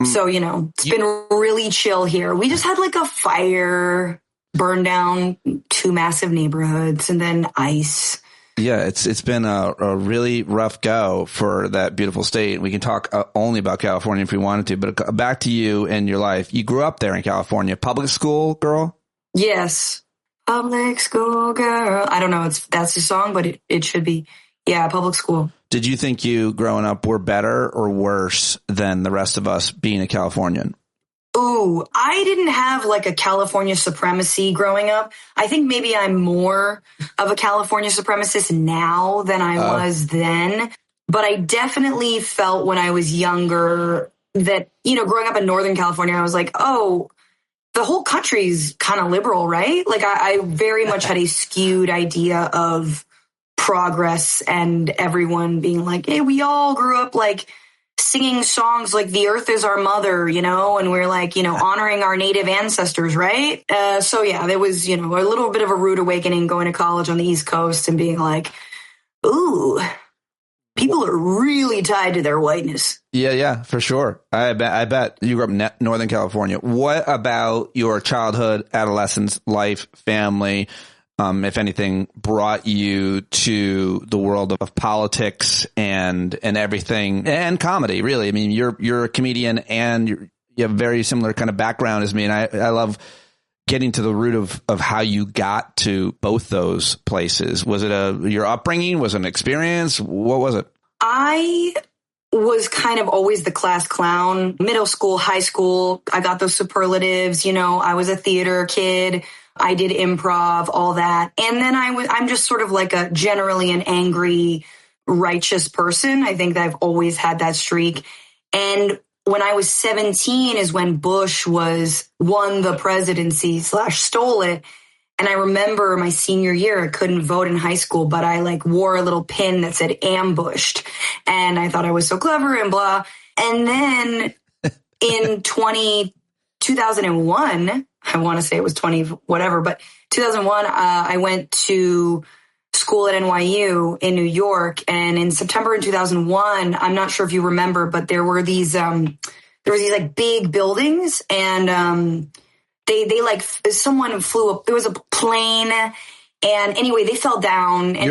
So, it's been really chill here. We just had a fire, burn down 2 massive neighborhoods and then ICE.
Yeah, it's been a really rough go for that beautiful state. We can talk only about California if we wanted to, but back to you and your life. You grew up there in California. Public school girl?
Yes. Public school girl. I don't know if that's the song, but it should be. Yeah, public school.
Did you think you growing up were better or worse than the rest of us being a Californian?
Ooh, I didn't have a California supremacy growing up. I think maybe I'm more of a California supremacist now than I was then. But I definitely felt when I was younger that, growing up in Northern California, I was like, oh, the whole country's kind of liberal, right? Like I very much had a skewed idea of progress and everyone being like, hey, we all grew up like singing songs like the earth is our mother, and we're like, honoring our native ancestors, right? So yeah, there was, a little bit of a rude awakening going to college on the East Coast and being like, ooh, people are really tied to their whiteness.
Yeah, for sure. I bet you grew up in Northern California. What about your childhood, adolescence, life, family, if anything, brought you to the world of politics and everything, and comedy, really? I mean, you're a comedian and you have a very similar kind of background as me, and I love getting to the root of how you got to both those places. Was it your upbringing? Was it an experience? What was it?
I was kind of always the class clown, middle school, high school. I got those superlatives. I was a theater kid. I did improv, all that. And then I'm just sort of like generally an angry, righteous person. I think that I've always had that streak. And when I was 17 is when Bush won the presidency / stole it. And I remember my senior year, I couldn't vote in high school, but I wore a little pin that said ambushed. And I thought I was so clever and blah. And then in 2001, I want to say it was 20, whatever, but 2001, I went to school at NYU in New York. And in September in 2001, I'm not sure if you remember, but there were these big buildings, and they someone flew up. There was a plane, and anyway, they fell down. And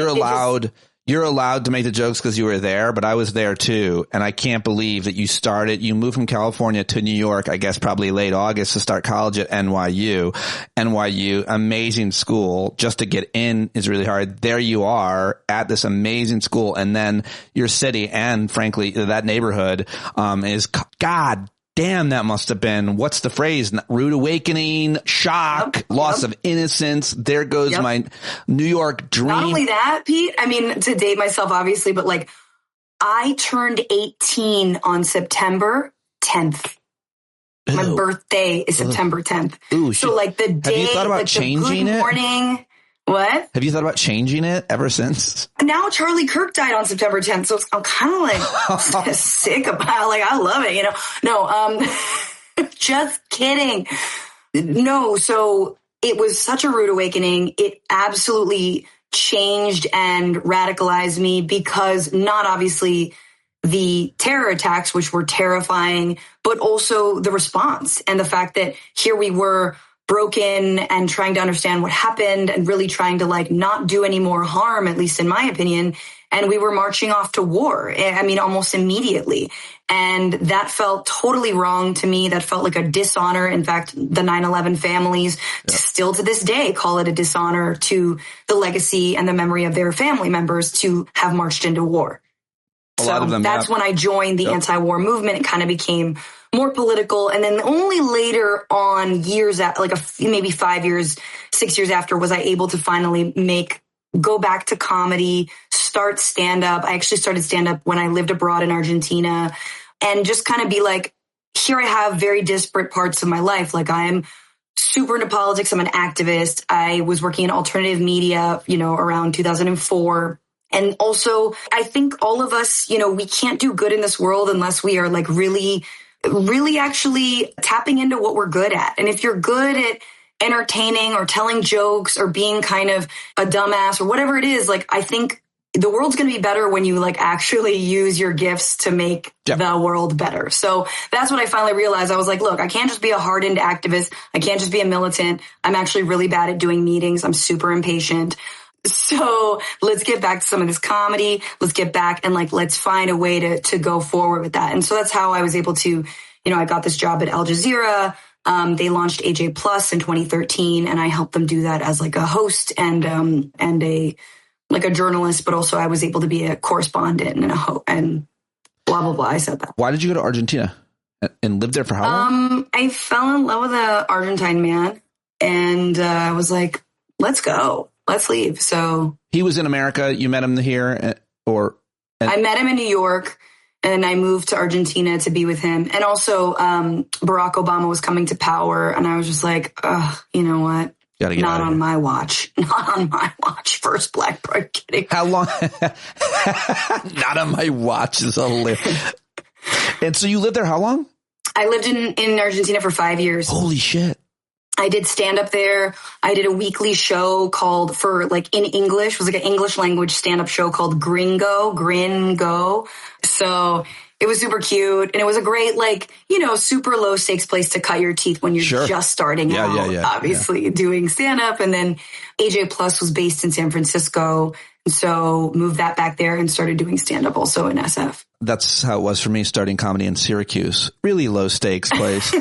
You're allowed to make the jokes because you were there, but I was there too. And I can't believe that you moved from California to New York, I guess probably late August, to start college at NYU. NYU, amazing school. Just to get in is really hard. There you are at this amazing school. And then your city and frankly, that neighborhood, is God damn, that must have been, what's the phrase? Rude awakening, shock, loss of innocence. There goes my New York dream.
Not only that, Pete, I mean, to date myself, obviously, but I turned 18 on September 10th. My birthday is September 10th.
Ooh,
so the day,
have you thought about changing
it? Morning. What?
Have you thought about changing it ever since?
Now Charlie Kirk died on September 10th, so I'm kind of sick about it. I love it, No, just kidding. No, so it was such a rude awakening. It absolutely changed and radicalized me because not obviously the terror attacks, which were terrifying, but also the response and the fact that here we were broken and trying to understand what happened and really trying to not do any more harm, at least in my opinion. And we were marching off to war. I mean, almost immediately. And that felt totally wrong to me. That felt like a dishonor. In fact, the 9/11 families still to this day call it a dishonor to the legacy and the memory of their family members to have marched into war. That's when I joined the anti-war movement. It kind of became more political. And then only later on, years after, maybe 5 years, 6 years after, was I able to finally go back to comedy, start stand-up. I actually started stand-up when I lived abroad in Argentina, and just kind of be here I have very disparate parts of my life. I'm super into politics. I'm an activist. I was working in alternative media, around 2004. And also, I think all of us, we can't do good in this world unless we are really actually tapping into what we're good at. And if you're good at entertaining or telling jokes or being kind of a dumbass or whatever it is, I think the world's going to be better when you actually use your gifts to make the world better. So that's what I finally realized. I was look, I can't just be a hardened activist. I can't just be a militant. I'm actually really bad at doing meetings. I'm super impatient. So let's get back to some of this comedy. Let's get back and let's find a way to go forward with that. And so that's how I was able to, I got this job at Al Jazeera. They launched AJ Plus in 2013, and I helped them do that as a host and a journalist, but also I was able to be a correspondent and blah, blah, blah. I said that.
Why did you go to Argentina and live there for how long?
I fell in love with an Argentine man, and I was let's go. Let's leave. So
he was in America. You met him here, and
I met him in New York, and I moved to Argentina to be with him. And also, Barack Obama was coming to power, and I was just like, you know what? Not on my watch. Not on my watch. First black bride. Kidding.
How long? Not on my watch is hilarious. And so you lived there how long?
I lived in Argentina for 5 years.
Holy shit.
I did stand up there. I did a weekly show called in English. It was like an English language stand up show called Gringo. So it was super cute. And it was a great, super low stakes place to cut your teeth when you're just starting out, obviously doing stand up. And then AJ Plus was based in San Francisco. And so moved that back there and started doing stand up also in SF.
That's how it was for me starting comedy in Syracuse. Really low stakes place.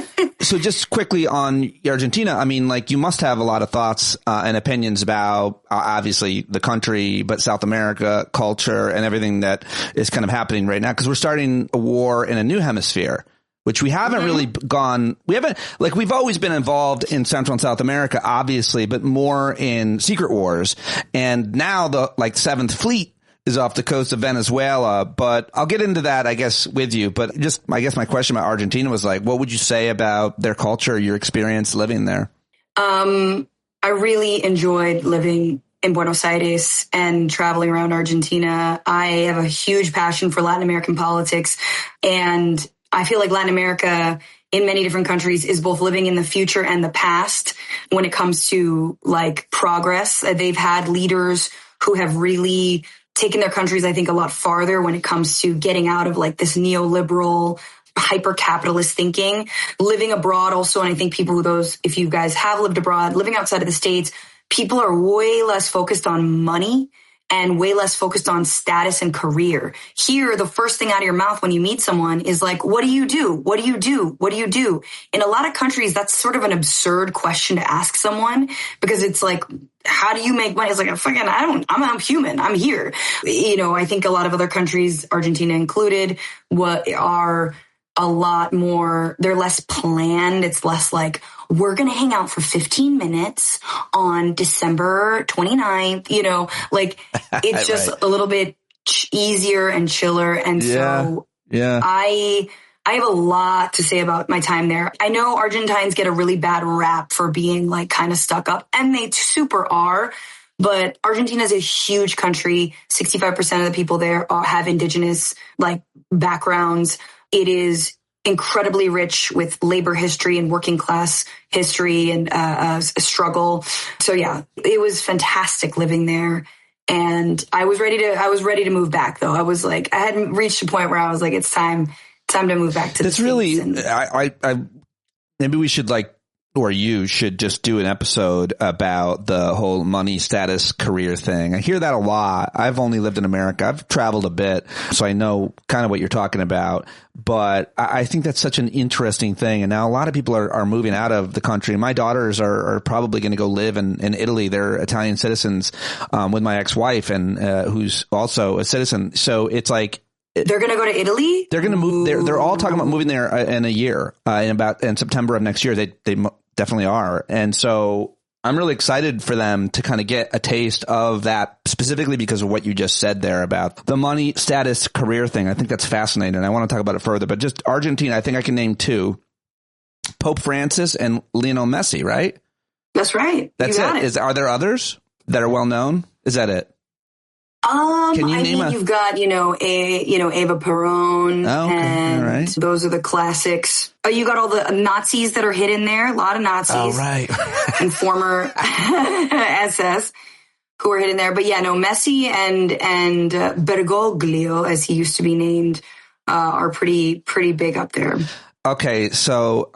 So just quickly on Argentina, I mean, you must have a lot of thoughts and opinions about obviously the country, but South America, culture, and everything that is kind of happening right now. Because we're starting a war in a new hemisphere, which we haven't really gone. We've always been involved in Central and South America, obviously, but more in secret wars. And now the Seventh Fleet is off the coast of Venezuela, but I'll get into that, I guess, with you. But I guess my question about Argentina was what would you say about their culture, your experience living there?
I really enjoyed living in Buenos Aires and traveling around Argentina. I have a huge passion for Latin American politics, and I feel like Latin America in many different countries is both living in the future and the past when it comes to progress. They've had leaders who have really taken their countries, I think, a lot farther when it comes to getting out of this neoliberal, hyper-capitalist thinking. Living abroad also, and I think if you guys have lived abroad, living outside of the States, people are way less focused on money and way less focused on status and career. Here, the first thing out of your mouth when you meet someone is what do you do? What do you do? What do you do? In a lot of countries, that's sort of an absurd question to ask someone because it's how do you make money? It's I'm human. I'm here. I think a lot of other countries, Argentina included, are a lot more, they're less planned. It's less we're going to hang out for 15 minutes on December 29th. It's just a little bit easier and chiller. And so I have a lot to say about my time there. I know Argentines get a really bad rap for being kind of stuck up, and they super are. But Argentina is a huge country. 65% of the people there have indigenous backgrounds. It is incredibly rich with labor history and working class history and a struggle. So it was fantastic living there. And I was ready to move back though. I was I hadn't reached a point where I was it's time to move back to the States.
Really, maybe we should or you should just do an episode about the whole money, status, career thing. I hear that a lot. I've only lived in America. I've traveled a bit, so I know kind of what you're talking about. But I think that's such an interesting thing. And now a lot of people are moving out of the country. My daughters are probably going to go live in Italy. They're Italian citizens with my ex-wife, and who's also a citizen. So it's
they're going to go to Italy?
They're going to move. They're all talking about moving there in a year, in September of next year. They definitely are. And so I'm really excited for them to kind of get a taste of that, specifically because of what you just said there about the money, status, career thing. I think that's fascinating. I want to talk about it further, but just Argentina, I think I can name two: Pope Francis and Lionel Messi, right?
That's right.
That's it. Are there others that are well known? Is that it?
Can you name you've got, Eva Peron, and those are the classics. Oh, you got all the Nazis that are hidden there. A lot of Nazis.
Oh, right.
And former SS who are hidden there. But Messi and Bergoglio, as he used to be named, are pretty big up there.
Okay. So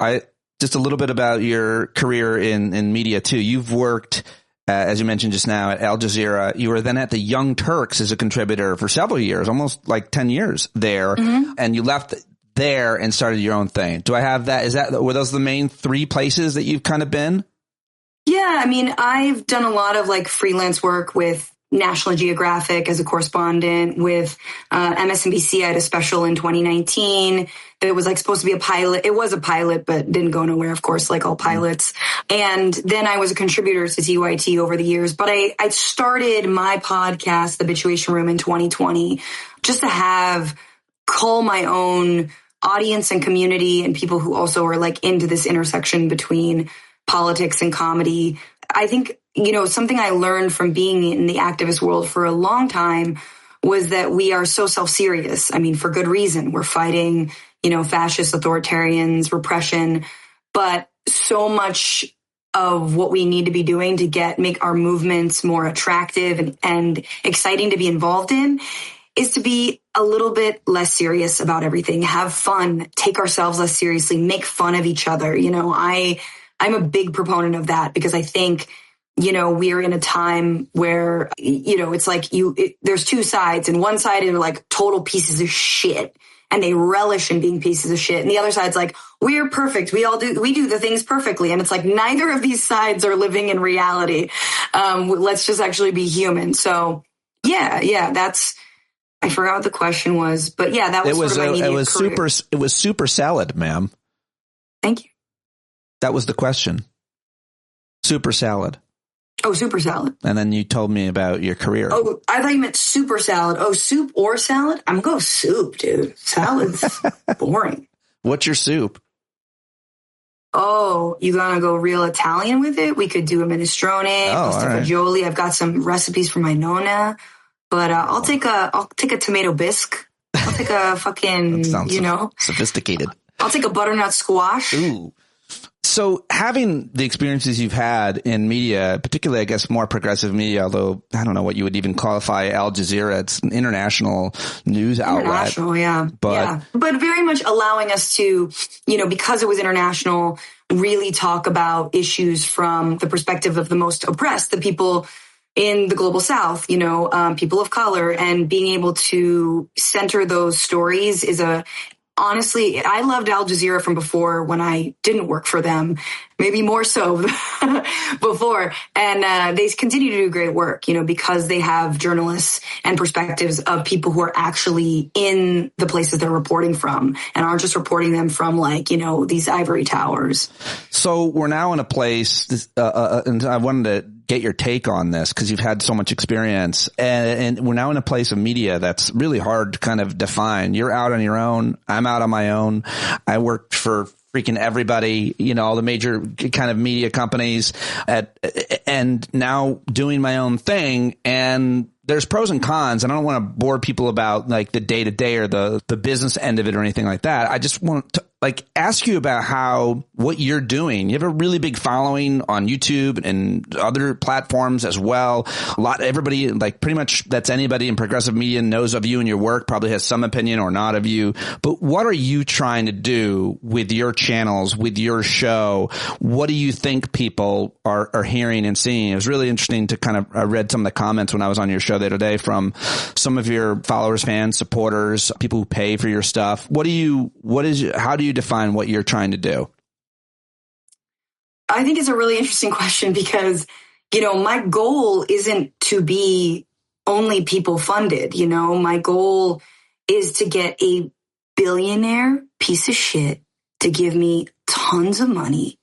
just a little bit about your career in media too. You've worked, as you mentioned just now, at Al Jazeera. You were then at the Young Turks as a contributor for several years, almost 10 years there. Mm-hmm. And you left there and started your own thing. Do I have that? Were those the main three places that you've kind of been?
Yeah. I mean, I've done a lot of freelance work with National Geographic as a correspondent. With MSNBC, I had a special in 2019 that was like supposed to be a pilot. It was a pilot, but didn't go nowhere, of course, like all pilots. And then I was a contributor to TYT over the years. But I started my podcast, The Habituation Room, in 2020, just to call my own audience and community and people who also are like into this intersection between politics and comedy. I think, something I learned from being in the activist world for a long time was that we are so self-serious. I mean, for good reason. We're fighting, fascist authoritarians, repression, but so much of what we need to be doing to make our movements more attractive and exciting to be involved in is to be a little bit less serious about everything, have fun, take ourselves less seriously, make fun of each other. I'm a big proponent of that because I think, we're in a time where, it's like there's two sides, and one side are like total pieces of shit and they relish in being pieces of shit. And the other side's like, we're perfect. We do the things perfectly. And it's like, neither of these sides are living in reality. Let's just actually be human. So yeah, I forgot what the question was, but yeah, that was sort of my immediate career.
It was super salad, ma'am.
Thank you.
That was the question. Super salad.
Oh, super salad.
And then you told me about your career.
Oh, I thought you meant super salad. Oh, soup or salad? I'm going to go soup, dude. Salad's boring.
What's your soup?
Oh, you gonna go real Italian with it? We could do a minestrone, pasta fagioli. I've got some recipes from my nonna, but I'll take a tomato bisque. I'll take a fucking,
sophisticated.
I'll take a butternut squash.
Ooh. So having the experiences you've had in media, particularly, I guess, more progressive media, although I don't know what you would even qualify Al Jazeera. It's an international news outlet.
International, yeah. But very much allowing us to, because it was international, really talk about issues from the perspective of the most oppressed, the people in the global South, people of color, and being able to center those stories honestly, I loved Al Jazeera from before when I didn't work for them, maybe more so before. And they continue to do great work, because they have journalists and perspectives of people who are actually in the places they're reporting from and aren't just reporting them from these ivory towers.
So we're now in a place, and I wanted to get your take on this because you've had so much experience, and we're now in a place of media that's really hard to kind of define. You're out on your own. I'm out on my own. I worked for freaking everybody, all the major kind of media companies and now doing my own thing. And there's pros and cons, and I don't want to bore people about like the day to day or the business end of it or anything like that. I just want to ask you about what you're doing. You have a really big following on YouTube and other platforms as well. Everybody, pretty much that's anybody in progressive media knows of you and your work, probably has some opinion or not of you. But what are you trying to do with your channels, with your show? What do you think people are hearing and seeing? It was really interesting to I read some of the comments when I was on your show the other day from some of your followers, fans, supporters, people who pay for your stuff. How do you define what you're trying to do?
I think it's a really interesting question because, my goal isn't to be only people funded. My goal is to get a billionaire piece of shit to give me tons of money.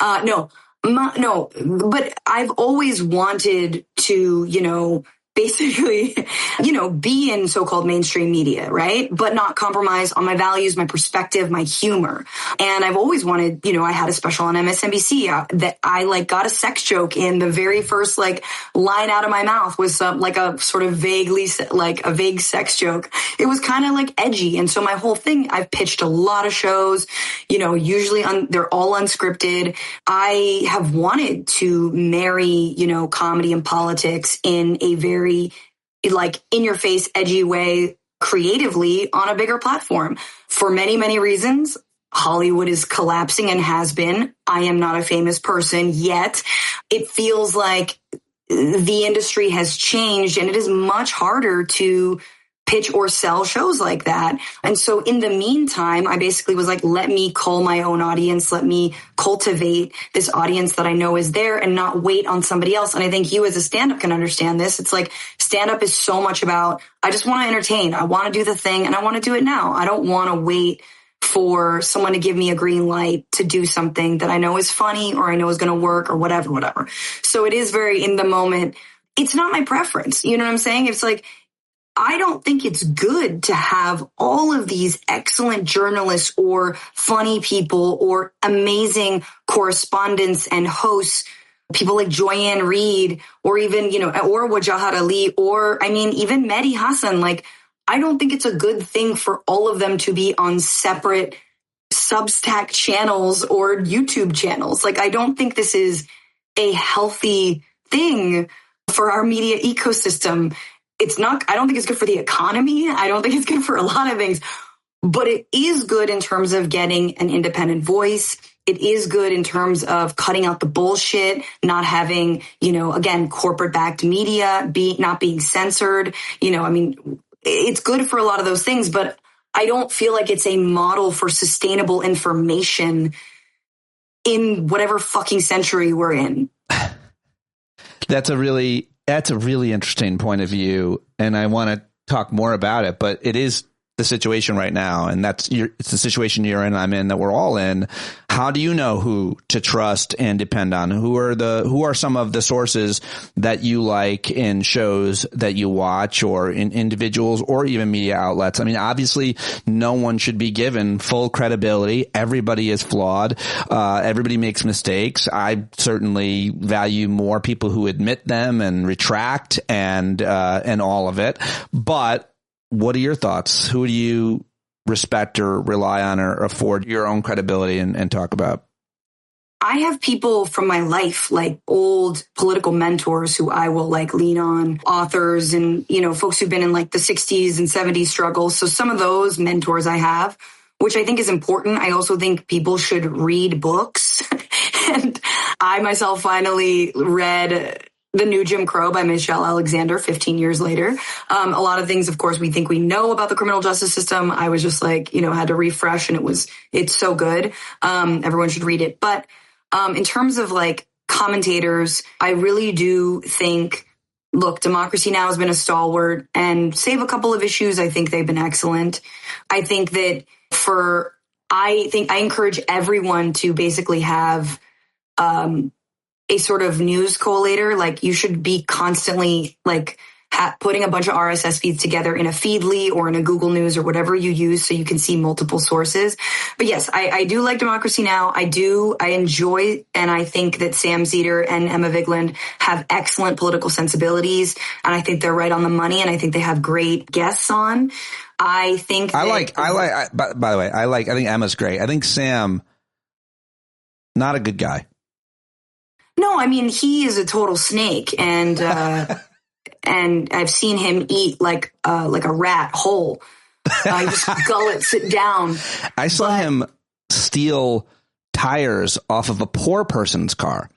No, but I've always wanted to, basically, be in so-called mainstream media, right? But not compromise on my values, my perspective, my humor. And I've always wanted, I had a special on MSNBC that I got a sex joke in. The very first line out of my mouth was a sort of vaguely a vague sex joke. It was kind of edgy. And so my whole thing, I've pitched a lot of shows, usually they're all unscripted. I have wanted to marry, comedy and politics in a very in your face, edgy way, creatively on a bigger platform for many, many reasons. Hollywood is collapsing and has been. I am not a famous person yet. It feels like the industry has changed and it is much harder to pitch or sell shows like that. And so in the meantime, I basically was let me cull my own audience. Let me cultivate this audience that I know is there and not wait on somebody else. And I think you as a stand-up can understand this. It's like stand-up is so much about, I just want to entertain. I want to do the thing and I want to do it now. I don't want to wait for someone to give me a green light to do something that I know is funny or I know is going to work or whatever. So it is very in the moment. It's not my preference. You know what I'm saying? It's like, I don't think it's good to have all of these excellent journalists or funny people or amazing correspondents and hosts, people like Joyanne Reid or even, or Wajahat Ali or, even Mehdi Hassan. Like, I don't think it's a good thing for all of them to be on separate Substack channels or YouTube channels. Like, I don't think this is a healthy thing for our media ecosystem. It's not, I don't think it's good for the economy. I don't think it's good for a lot of things, but it is good in terms of getting an independent voice. It is good in terms of cutting out the bullshit, not having, again, corporate backed media, not being censored. It's good for a lot of those things, but I don't feel like it's a model for sustainable information in whatever fucking century we're in.
That's a really interesting point of view, and I want to talk more about it, but it is the situation right now, and it's the situation you're in, I'm in, that we're all in. How do you know who to trust and depend on? Who are some of the sources that you like in shows that you watch or in individuals or even media outlets? Obviously no one should be given full credibility. Everybody is flawed. Everybody makes mistakes. I certainly value more people who admit them and retract and all of it. But what are your thoughts? Who do you respect or rely on or afford your own credibility and talk about?
I have people from my life, like old political mentors who I will lean on, authors and, folks who've been in the 60s and 70s struggles. So some of those mentors I have, which I think is important. I also think people should read books. And I myself finally read The New Jim Crow by Michelle Alexander 15 years later. A lot of things, of course, we think we know about the criminal justice system. I was just had to refresh, and it's so good. Everyone should read it. But in terms of commentators, I really do think, look, Democracy Now! Has been a stalwart, and save a couple of issues, I think they've been excellent. I think that I encourage everyone to basically have a sort of news collator. You should be constantly putting a bunch of RSS feeds together in a Feedly or in a Google News or whatever you use so you can see multiple sources. But yes, I do like Democracy Now! I enjoy, and I think that Sam Zeder and Emma Vigeland have excellent political sensibilities, and I think they're right on the money, and I think they have great guests on. I think by the way, I think Emma's great. I think Sam, not a good guy. No, he is a total snake, and and I've seen him eat like a rat whole. Just gullet, sit down.
I saw him steal tires off of a poor person's car.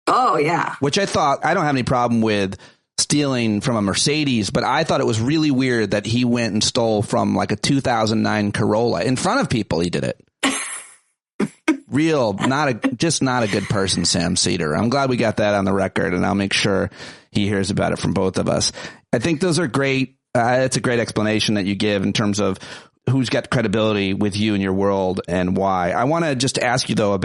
Oh yeah,
which I thought, I don't have any problem with stealing from a Mercedes, but I thought it was really weird that he went and stole from a 2009 Corolla in front of people. He did it. Not a good person, Sam Zeder. I'm glad we got that on the record, and I'll make sure he hears about it from both of us. I think those are great. It's a great explanation that you give in terms of who's got credibility with you in your world and why. I want to just ask you, though, I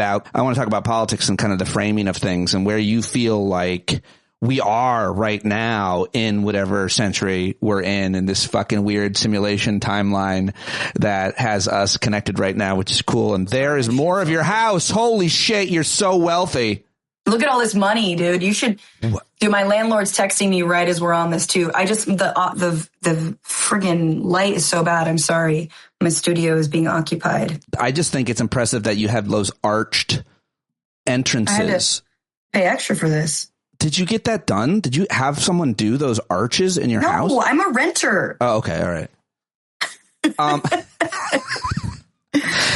want to talk about politics and kind of the framing of things and where you feel like we are right now in whatever century we're in this fucking weird simulation timeline that has us connected right now, which is cool. And there is more of your house. Holy shit, you're so wealthy.
Look at all this money, dude. You should. Dude, my landlord's texting me right as we're on this too. The friggin' light is so bad. I'm sorry. My studio is being occupied.
I just think it's impressive that you have those arched entrances.
I had to pay extra for this.
Did you get that done? Did you have someone do those arches in your house?
No, I'm a renter.
Oh, okay. All right.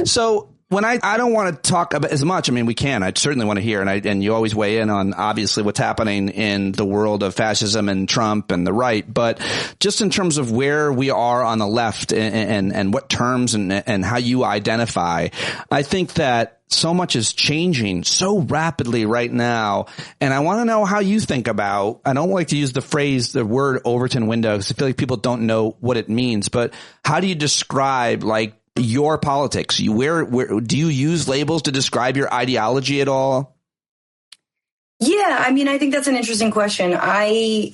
So when I don't want to talk about as much. I mean, we can. I certainly want to hear, and you always weigh in on obviously what's happening in the world of fascism and Trump and the right. But just in terms of where we are on the left and what terms and how you identify, I think that so much is changing so rapidly right now. And I want to know how you think about, I don't like to use the word Overton window because I feel like people don't know what it means, but how do you describe like your politics? Where do you use labels to describe your ideology at all?
Yeah, I mean, I think that's an interesting question. I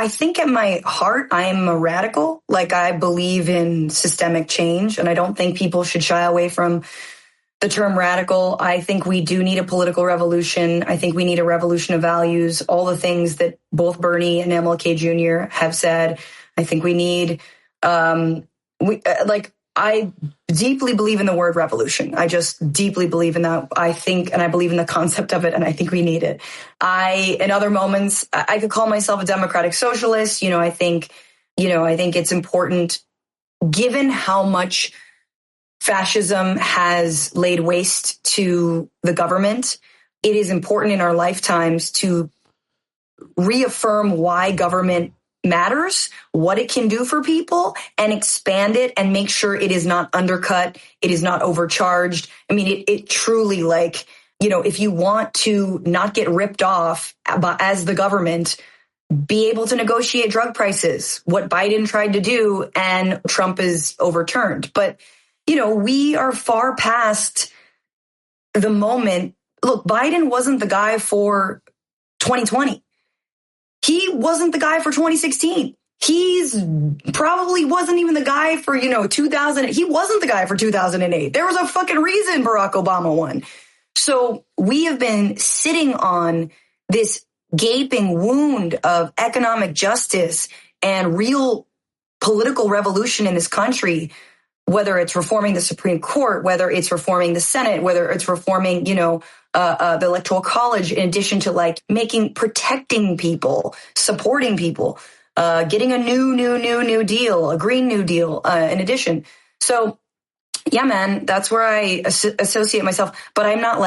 think at my heart, I am a radical. Like, I believe in systemic change, and I don't think people should shy away from the term radical. I think we do need a political revolution. I think we need a revolution of values, all the things that both Bernie and MLK Jr. have said. I think we need, I deeply believe in the word revolution. I just deeply believe in that. I think, and I believe in the concept of it, and I think we need it. In other moments, I could call myself a democratic socialist. I think it's important, given how much fascism has laid waste to the government. It is important in our lifetimes to reaffirm why government matters, what it can do for people, and expand it and make sure it is not undercut, it is not overcharged. I mean, it truly, if you want to not get ripped off as the government, be able to negotiate drug prices, what Biden tried to do and Trump is overturned. But, we are far past the moment. Look, Biden wasn't the guy for 2020. He wasn't the guy for 2016. He's probably wasn't even the guy for, 2000. He wasn't the guy for 2008. There was a fucking reason Barack Obama won. So we have been sitting on this gaping wound of economic justice and real political revolution in this country, whether it's reforming the Supreme Court, whether it's reforming the Senate, whether it's reforming, the Electoral College, in addition to protecting people, supporting people, getting a new deal, a Green New Deal, in addition. So, yeah, man, that's where I associate myself. But I'm not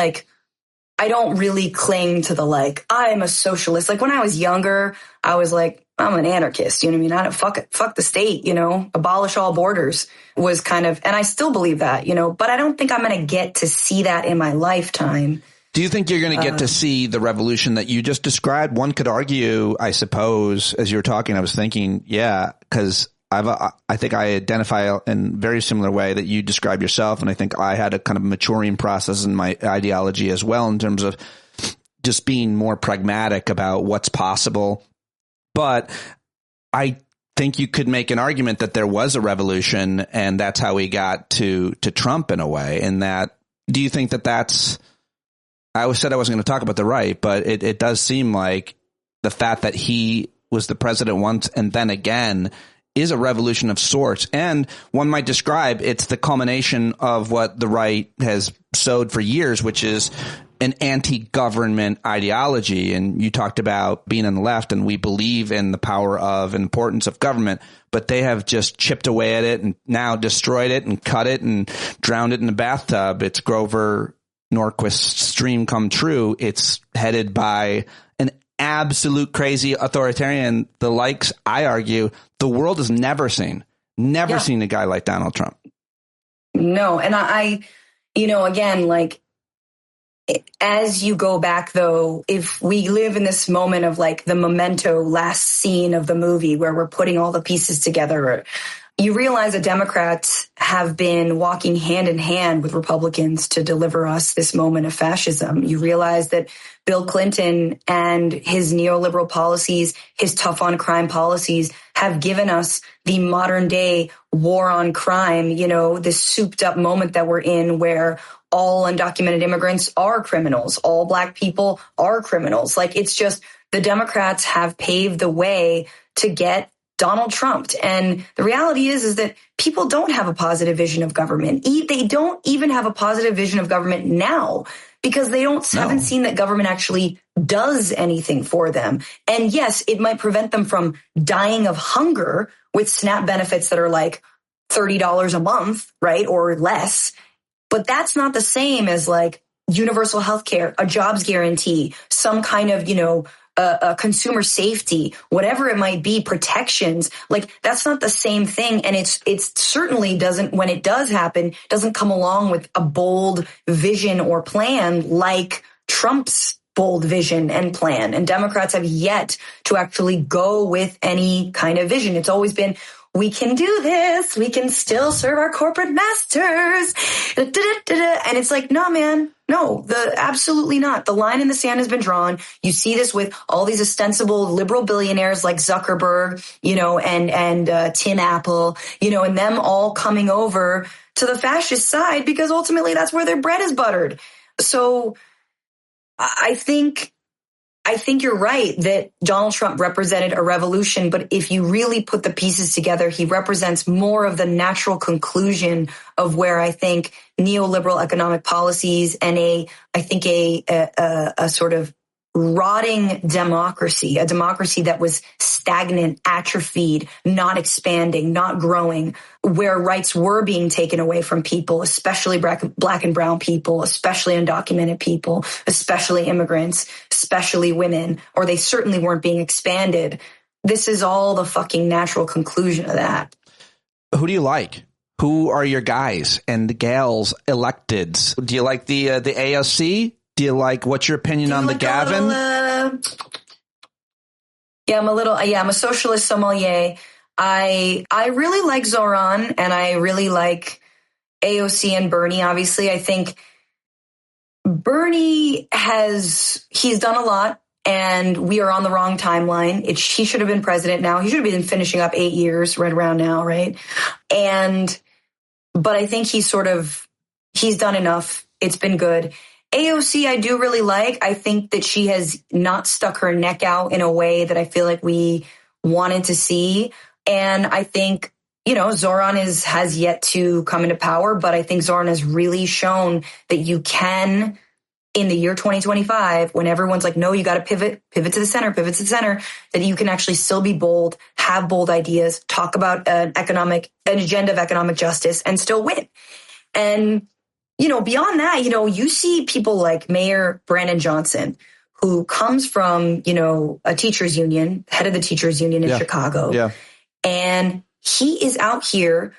I don't really cling to I'm a socialist. Like when I was younger, I was I'm an anarchist. You know what I mean? Fuck the state, abolish all borders was kind of, and I still believe that, but I don't think I'm going to get to see that in my lifetime.
Do you think you're going to get to see the revolution that you just described? One could argue, I suppose, as you were talking, I was thinking, yeah, because I think I identify in a very similar way that you describe yourself. And I think I had a kind of maturing process in my ideology as well, in terms of just being more pragmatic about what's possible. But I think you could make an argument that there was a revolution, and that's how we got to Trump in a way. And that, do you think that that's, I always said I wasn't going to talk about the right, but it does seem like the fact that he was the president once and then again is a revolution of sorts. And one might describe it's the culmination of what the right has sowed for years, which is an anti-government ideology. And you talked about being on the left, and we believe in the power of importance of government, but they have just chipped away at it and now destroyed it and cut it and drowned it in the bathtub. It's Grover Norquist's dream come true. It's headed by an absolute crazy authoritarian, the likes, I argue, the world has never seen a guy like Donald Trump.
No. And I again, as you go back, though, if we live in this moment of the memento last scene of the movie where we're putting all the pieces together, you realize that Democrats have been walking hand in hand with Republicans to deliver us this moment of fascism. You realize that Bill Clinton and his neoliberal policies, his tough on crime policies, have given us the modern day war on crime, this souped up moment that we're in where all undocumented immigrants are criminals, all Black people are criminals. It's just the Democrats have paved the way to get Donald Trump. And the reality is that people don't have a positive vision of government. They don't even have a positive vision of government now because they haven't seen that government actually does anything for them. And yes, it might prevent them from dying of hunger with SNAP benefits that are $30 a month, right? Or less. But that's not the same as like universal health care, a jobs guarantee, some kind of, consumer safety, whatever it might be, protections. Like that's not the same thing. And it's certainly doesn't, when it does happen, doesn't come along with a bold vision or plan like Trump's bold vision and plan. And Democrats have yet to actually go with any kind of vision. It's always been, we can do this. We can still serve our corporate masters. And it's like, no, man, no, absolutely not. The line in the sand has been drawn. You see this with all these ostensible liberal billionaires like Zuckerberg, and Tim Apple, and them all coming over to the fascist side because ultimately that's where their bread is buttered. So I think you're right that Donald Trump represented a revolution, but if you really put the pieces together, he represents more of the natural conclusion of where I think neoliberal economic policies and a sort of rotting democracy, a democracy that was stagnant, atrophied, not expanding, not growing, where rights were being taken away from people, especially black and brown people, especially undocumented people, especially immigrants, especially women, or they certainly weren't being expanded. This is all the fucking natural conclusion of that.
Who do you like? Who are your guys and the gals electeds? Do you like the AOC? Do you like, what's your opinion on the Gavin?
I'm a socialist sommelier. I really like Zoran and I really like AOC and Bernie. Obviously, I think Bernie he's done a lot and we are on the wrong timeline. He should have been president now. He should have been finishing up 8 years right around now. Right. But I think he's done enough. It's been good. AOC, I do really like. I think that she has not stuck her neck out in a way that I feel like we wanted to see. And I think, Zoran has yet to come into power, but I think Zoran has really shown that you can, in the year 2025, when everyone's like, no, you got to pivot to the center, that you can actually still be bold, have bold ideas, talk about an agenda of economic justice and still win. And beyond that, you see people like Mayor Brandon Johnson, who comes from, a teachers union, head of the teachers union in Chicago. Yeah. And he is out here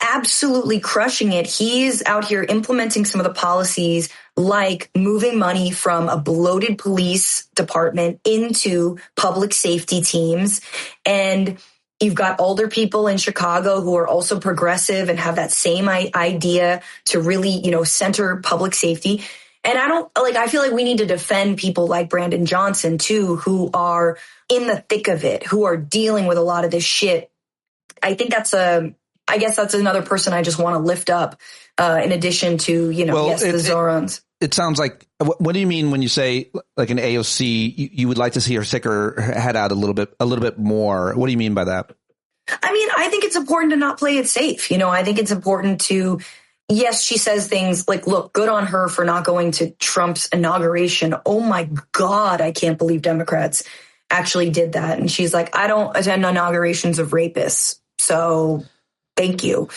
absolutely crushing it. He is out here implementing some of the policies like moving money from a bloated police department into public safety teams. And you've got older people in Chicago who are also progressive and have that same idea to really, center public safety. And I feel like we need to defend people like Brandon Johnson too, who are in the thick of it, who are dealing with a lot of this shit. I think that's another person I just want to lift up, in addition to, the Zorans.
It sounds like, what do you mean when you say like an AOC, you would like to see her stick her head out a little bit more? What do you mean by that?
I mean, I think it's important to not play it safe. I think it's important to, yes, she says things like, look, good on her for not going to Trump's inauguration. Oh my God, I can't believe Democrats actually did that. And she's like, I don't attend inaugurations of rapists. So thank you.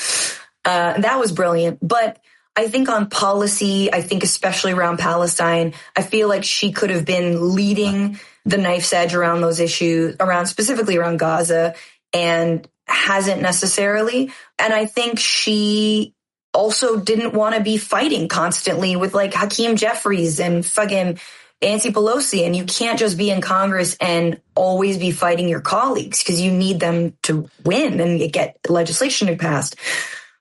That was brilliant. But I think on policy, I think especially around Palestine, I feel like she could have been leading the knife's edge around those issues, specifically around Gaza, and hasn't necessarily. And I think she also didn't want to be fighting constantly with like Hakeem Jeffries and fucking Nancy Pelosi. And you can't just be in Congress and always be fighting your colleagues because you need them to win and get legislation passed.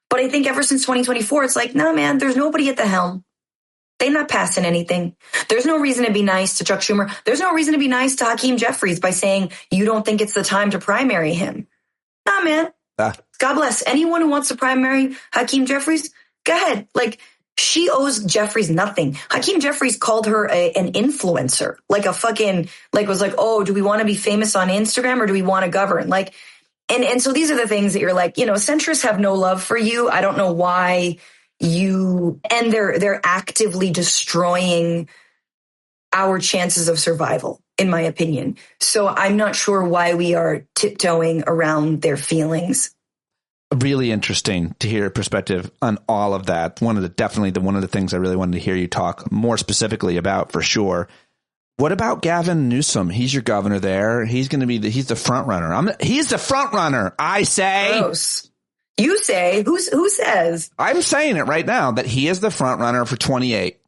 But I think ever since 2024, it's like, no, man, there's nobody at the helm. They're not passing anything. There's no reason to be nice to Chuck Schumer. There's no reason to be nice to Hakeem Jeffries by saying you don't think it's the time to primary him. Nah, man. God bless. Anyone who wants to primary Hakeem Jeffries, go ahead. Like, she owes Jeffries nothing. Hakeem Jeffries called her an influencer, like a fucking, like was like, oh, do we want to be famous on Instagram or do we want to govern? Like, and so these are the things that you're like, centrists have no love for you. I don't know why they're actively destroying our chances of survival, in my opinion. So I'm not sure why we are tiptoeing around their feelings.
Really interesting to hear a perspective on all of that. One of the things I really wanted to hear you talk more specifically about, for sure. What about Gavin Newsom? He's your governor there. He's going to be he's the front runner. He's the front runner. I say.
Gross. You say. Who says?
I'm saying it right now that he is the front runner for 28.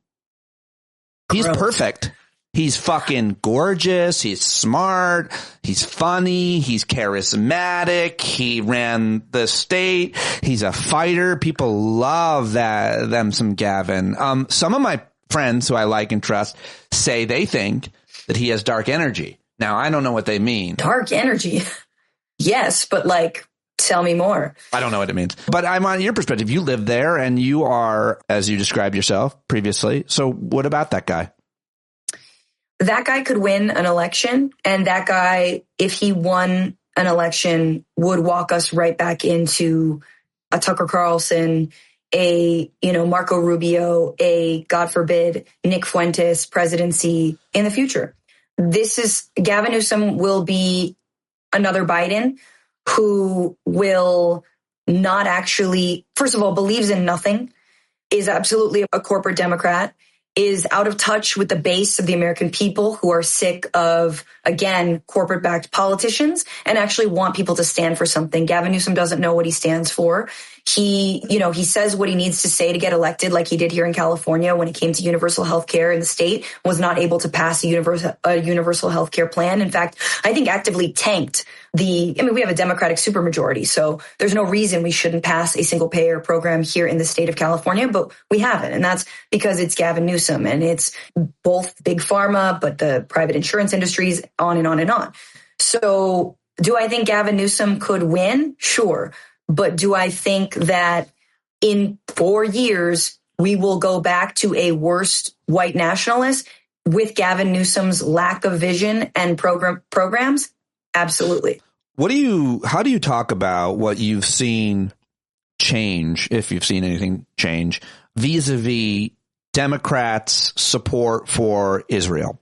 He's perfect. He's fucking gorgeous. He's smart. He's funny. He's charismatic. He ran the state. He's a fighter. People love some Gavin. Some of my friends who I like and trust say they think that he has dark energy. Now, I don't know what they mean.
Dark energy. Yes, but tell me more.
I don't know what it means. But I'm on your perspective. You live there and you are, as you described yourself previously. So what about that guy?
That guy could win an election, and that guy, if he won an election, would walk us right back into a Tucker Carlson, a Marco Rubio, a, God forbid, Nick Fuentes presidency in the future. Gavin Newsom will be another Biden who will not actually, first of all, believes in nothing, is absolutely a corporate Democrat, is out of touch with the base of the American people who are sick of, again, corporate-backed politicians and actually want people to stand for something. Gavin Newsom doesn't know what he stands for. He says what he needs to say to get elected, like he did here in California when it came to universal health care in the state, was not able to pass a universal health care plan. In fact, I think actively tanked we have a Democratic supermajority, so there's no reason we shouldn't pass a single payer program here in the state of California, but we haven't. And that's because it's Gavin Newsom, and it's both big pharma, but the private insurance industries, on and on and on. So do I think Gavin Newsom could win? Sure. But do I think that in 4 years, we will go back to a worst white nationalist with Gavin Newsom's lack of vision and programs? Absolutely.
How do you talk about what you've seen change, if you've seen anything change, vis-a-vis Democrats' support for Israel?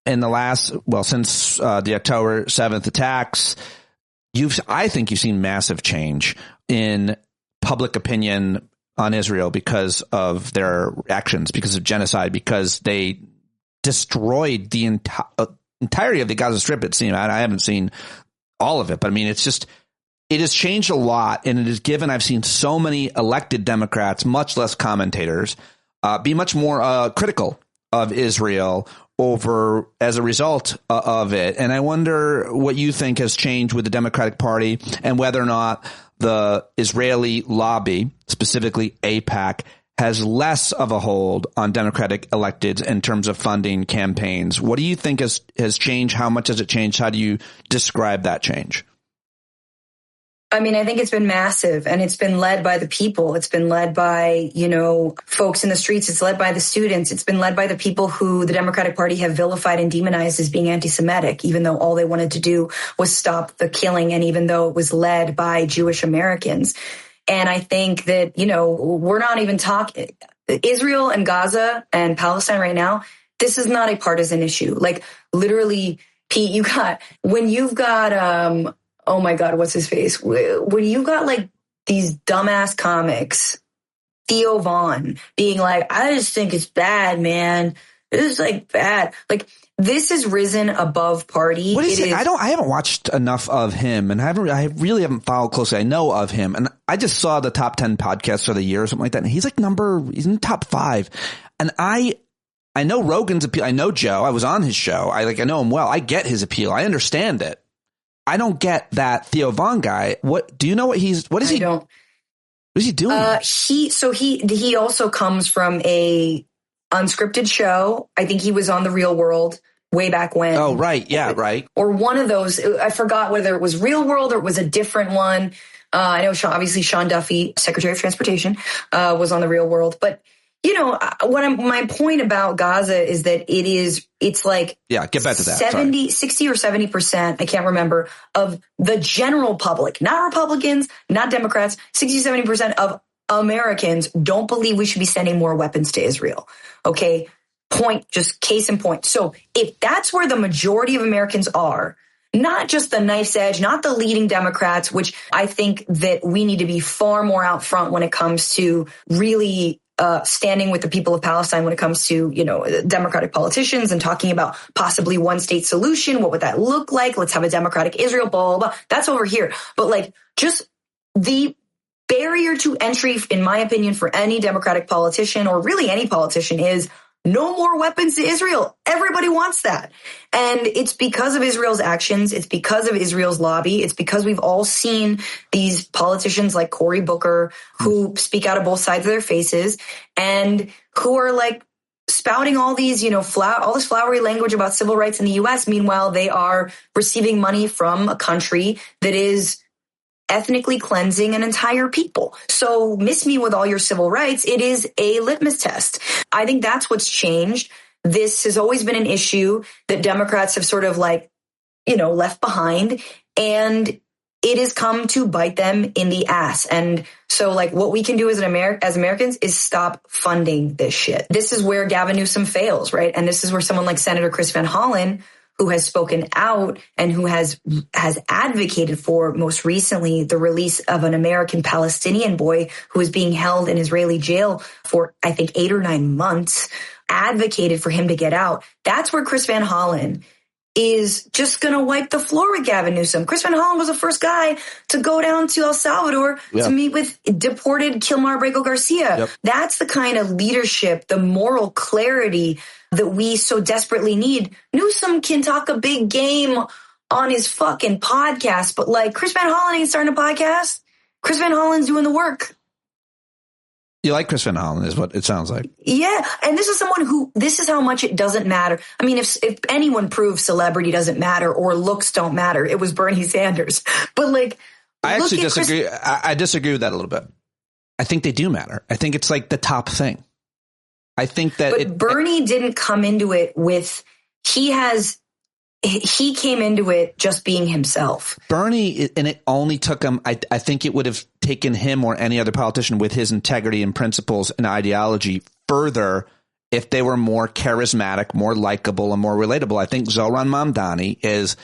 In the since the October 7th attacks, I think you've seen massive change in public opinion on Israel because of their actions, because of genocide, because they destroyed the entirety of the Gaza Strip. It seemed, I haven't seen all of it, but it has changed a lot, and it has given, I've seen so many elected Democrats, much less commentators, be much more critical of Israel as a result of it. And I wonder what you think has changed with the Democratic Party and whether or not the Israeli lobby, specifically AIPAC, has less of a hold on Democratic electeds in terms of funding campaigns. What do you think has changed? How much has it changed? How do you describe that change?
I think it's been massive, and it's been led by the people. It's been led by, folks in the streets. It's led by the students. It's been led by the people who the Democratic Party have vilified and demonized as being anti-Semitic, even though all they wanted to do was stop the killing, and even though it was led by Jewish Americans. And I think that, we're not even talking Israel and Gaza and Palestine right now. This is not a partisan issue. Literally, Pete, when you've got, oh my God, what's his face? When you got these dumbass comics, Theo Vaughn being I just think it's bad, man. This is bad. This has risen above party.
What is it? I haven't watched enough of him, and I really haven't followed closely. I know of him, and I just saw the top 10 podcasts for the year or something like that. And he's he's in the top 5. And I know Rogan's appeal. I know Joe. I was on his show. I know him well. I get his appeal. I understand it. I don't get that Theo Vaughn guy. What do you know? What is he doing?
He also comes from a unscripted show. I think he was on The Real World way back when.
Oh, right. Yeah, right.
Or one of those. I forgot whether it was Real World or it was a different one. I know obviously Sean Duffy, Secretary of Transportation, was on The Real World. But my point about Gaza is that it's
get back to that.
60 or 70%, I can't remember, of the general public, not Republicans, not Democrats, 60, 70% of Americans don't believe we should be sending more weapons to Israel. Okay. Just case in point. So if that's where the majority of Americans are, not just the knife's edge, not the leading Democrats, which I think that we need to be far more out front when it comes to really standing with the people of Palestine when it comes to, Democratic politicians and talking about possibly one state solution. What would that look like? Let's have a democratic Israel, blah, blah, blah. That's over here. But just the barrier to entry, in my opinion, for any Democratic politician or really any politician is no more weapons to Israel. Everybody wants that. And it's because of Israel's actions. It's because of Israel's lobby. It's because we've all seen these politicians like Cory Booker who speak out of both sides of their faces and who are spouting all these, all this flowery language about civil rights in the U.S. Meanwhile, they are receiving money from a country that is ethnically cleansing an entire people. So miss me with all your civil rights. It is a litmus test. I think that's what's changed. This has always been an issue that Democrats have sort of left behind, and it has come to bite them in the ass. And so what we can do as Americans is stop funding this shit. This is where Gavin Newsom fails, right? And this is where someone like Senator Chris Van Hollen, who has spoken out and who has advocated for, most recently, the release of an American Palestinian boy who is being held in Israeli jail for, I think, 8 or 9 months, advocated for him to get out. That's where Chris Van Hollen is just going to wipe the floor with Gavin Newsom. Chris Van Hollen was the first guy to go down to El Salvador to meet with deported Kilmar Brego Garcia. Yep. That's the kind of leadership, the moral clarity that we so desperately need. Newsom can talk a big game on his fucking podcast, but Chris Van Hollen ain't starting a podcast. Chris Van Hollen's doing the work.
You like Chris Van Hollen is what it sounds like.
Yeah. And this is someone this is how much it doesn't matter. I mean, if anyone proves celebrity doesn't matter or looks don't matter, it was Bernie Sanders. But
I actually disagree. I disagree with that a little bit. I think they do matter. I think it's the top thing. I think that.
But Bernie didn't come into it with, he came into it just being himself.
Bernie, and it only took him, I think it would have taken him or any other politician with his integrity and principles and ideology further if they were more charismatic, more likable, and more relatable. I think Zohran Mamdani is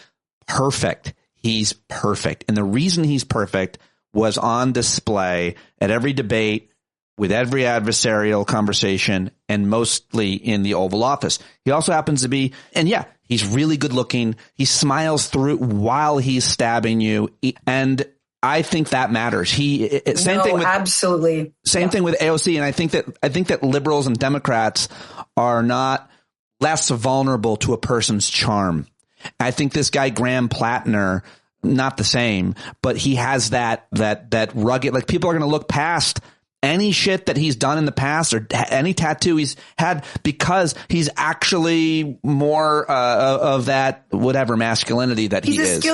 perfect. He's perfect. And the reason he's perfect was on display at every debate, with every adversarial conversation, and mostly in the Oval Office. He also happens to be, and he's really good looking. He smiles through while he's stabbing you. And I think that matters.
Absolutely.
Same thing with AOC. And I think that liberals and Democrats are not less vulnerable to a person's charm. I think this guy, Graham Plattner, not the same, but he has that rugged, people are going to look past any shit that he's done in the past or any tattoo he's had because he's actually more of that whatever masculinity that he is.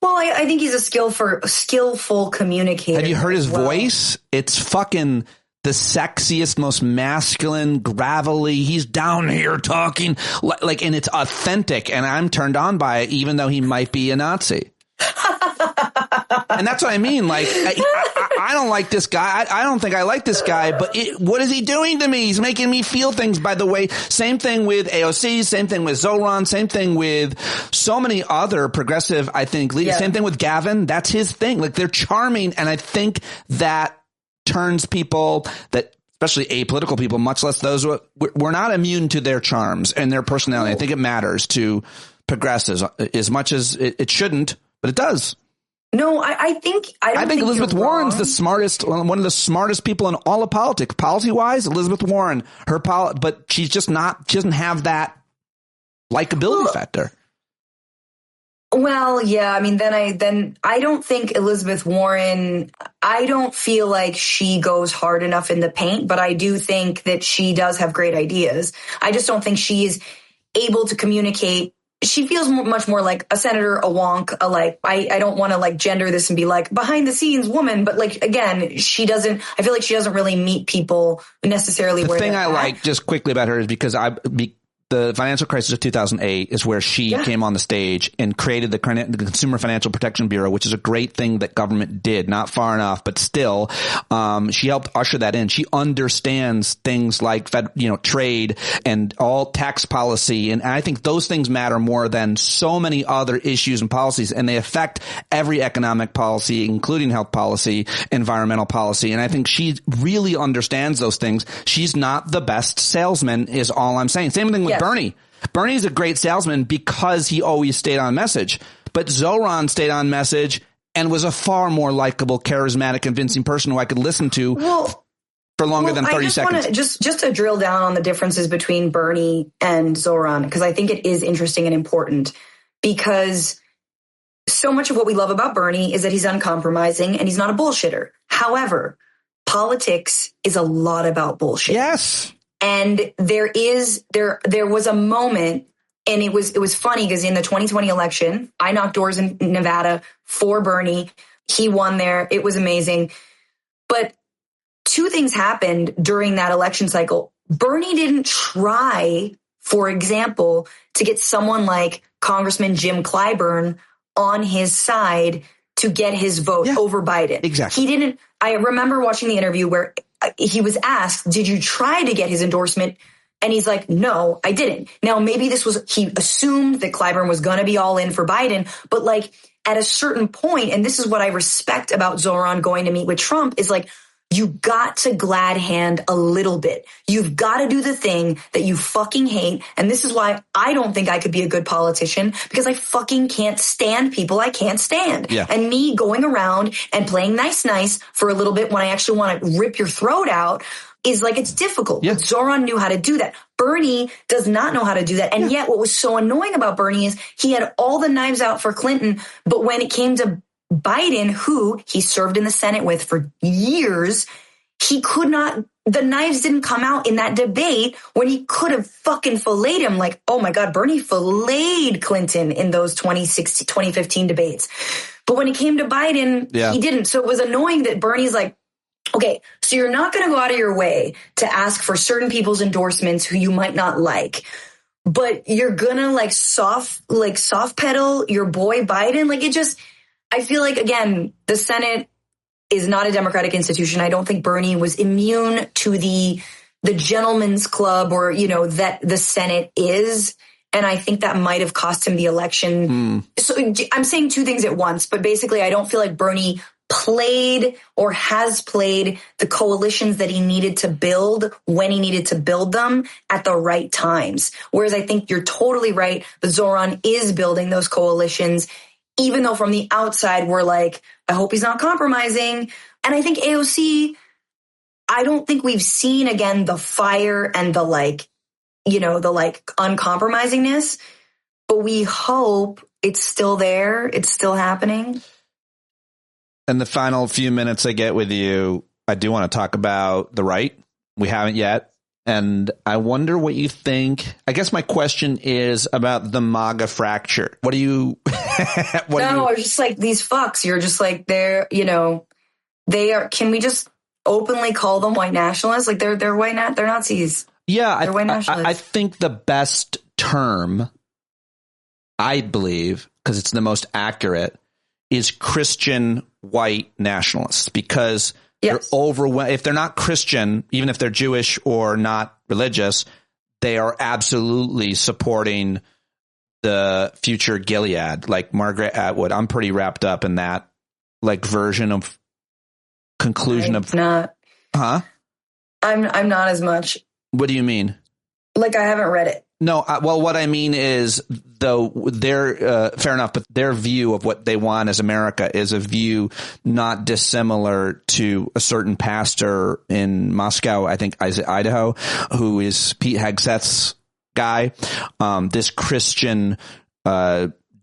I think he's a skillful communicator.
Have you heard his voice? It's fucking the sexiest, most masculine, gravelly. He's down here talking and it's authentic. And I'm turned on by it, even though he might be a Nazi. And that's what I mean. I don't like this guy. I don't think I like this guy, but what is he doing to me? He's making me feel things, by the way. Same thing with AOC, same thing with Zohran, same thing with so many other progressive, I think, leaders. Yeah. Same thing with Gavin. That's his thing. They're charming. And I think that turns people especially apolitical people, much less those we're not immune to their charms and their personality. I think it matters to progressives as much as it shouldn't, but it does.
No, I think
Elizabeth Warren's the smartest, one of the smartest people in all of politics, policy wise. Elizabeth Warren, but she's just not. She doesn't have that likability factor.
Well, yeah. I mean, then I don't think Elizabeth Warren. I don't feel like she goes hard enough in the paint, but I do think that she does have great ideas. I just don't think she is able to communicate. She feels much more like a senator, a wonk, I don't want to gender this and be behind the scenes woman, but again, she doesn't, I feel like she doesn't really meet people necessarily.
The thing I like just quickly about her is because the financial crisis of 2008 is where she came on the stage and created the Consumer Financial Protection Bureau, which is a great thing that government did. Not far enough, but still, she helped usher that in. She understands things like trade and all tax policy. And I think those things matter more than so many other issues and policies. And they affect every economic policy, including health policy, environmental policy. And I think she really understands those things. She's not the best salesman is all I'm saying. Same thing with Bernie. Bernie's a great salesman because he always stayed on message. But Zoran stayed on message and was a far more likable, charismatic, convincing person who I could listen to for longer than 30 seconds.
Just to drill down on the differences between Bernie and Zoran, because I think it is interesting and important, because so much of what we love about Bernie is that he's uncompromising and he's not a bullshitter. However, politics is a lot about bullshit.
Yes.
And there was a moment, and it was funny because in the 2020 election, I knocked doors in Nevada for Bernie. He won there. It was amazing. But two things happened during that election cycle. Bernie didn't try, for example, to get someone like Congressman Jim Clyburn on his side to get his vote over Biden.
Exactly.
He didn't. I remember watching the interview where he was asked, did you try to get his endorsement? And he's like, no, I didn't. Now, maybe he assumed that Clyburn was going to be all in for Biden, but like at a certain point, and this is what I respect about Zoran going to meet with Trump, is like, you got to glad hand a little bit. You've got to do the thing that you fucking hate. And this is why I don't think I could be a good politician, because I fucking can't stand people I can't stand.
Yeah.
And me going around and playing nice for a little bit when I actually want to rip your throat out is like, it's difficult. Yeah. But Zoran knew how to do that. Bernie does not know how to do that. And yet what was so annoying about Bernie is he had all the knives out for Clinton. But when it came to Biden, who he served in the Senate with for years, he could not, the knives didn't come out in that debate when he could have fucking filleted him. Like, oh my God, Bernie filleted Clinton in those 2015 debates. But when it came to Biden, he didn't. So it was annoying that Bernie's like, okay, so you're not going to go out of your way to ask for certain people's endorsements who you might not like, but you're going to soft pedal your boy Biden. Like, it just, I feel like, again, the Senate is not a democratic institution. I don't think Bernie was immune to the gentleman's club or, that the Senate is. And I think that might have cost him the election. So I'm saying two things at once, but basically I don't feel like Bernie played or has played the coalitions that he needed to build when he needed to build them at the right times. Whereas I think you're totally right. But Zoran is building those coalitions, even though from the outside, we're like, I hope he's not compromising. And I think AOC, I don't think we've seen again the fire and the uncompromisingness, but we hope it's still there. It's still happening.
In the final few minutes I get with you, I do want to talk about the right. We haven't yet. And I wonder what you think. I guess my question is about the MAGA fracture. What do you...
It's just like these fucks. You're just like, they are... Can we just openly call them white nationalists? Like they're white, they're Nazis.
Yeah,
they're white nationalists.
I think the best term, I believe, because it's the most accurate, is Christian white nationalists, because... They're overwhelmed. If they're not Christian, even if they're Jewish or not religious, they are absolutely supporting the future Gilead, like Margaret Atwood. I'm pretty wrapped up in that version of conclusion of
not.
Huh?
I'm not as much.
What do you mean?
Like, I haven't read it.
No, well, what I mean is, though, their fair enough, but their view of what they want as America is a view not dissimilar to a certain pastor in Moscow, I think, Idaho, who is Pete Hegseth's guy. This Christian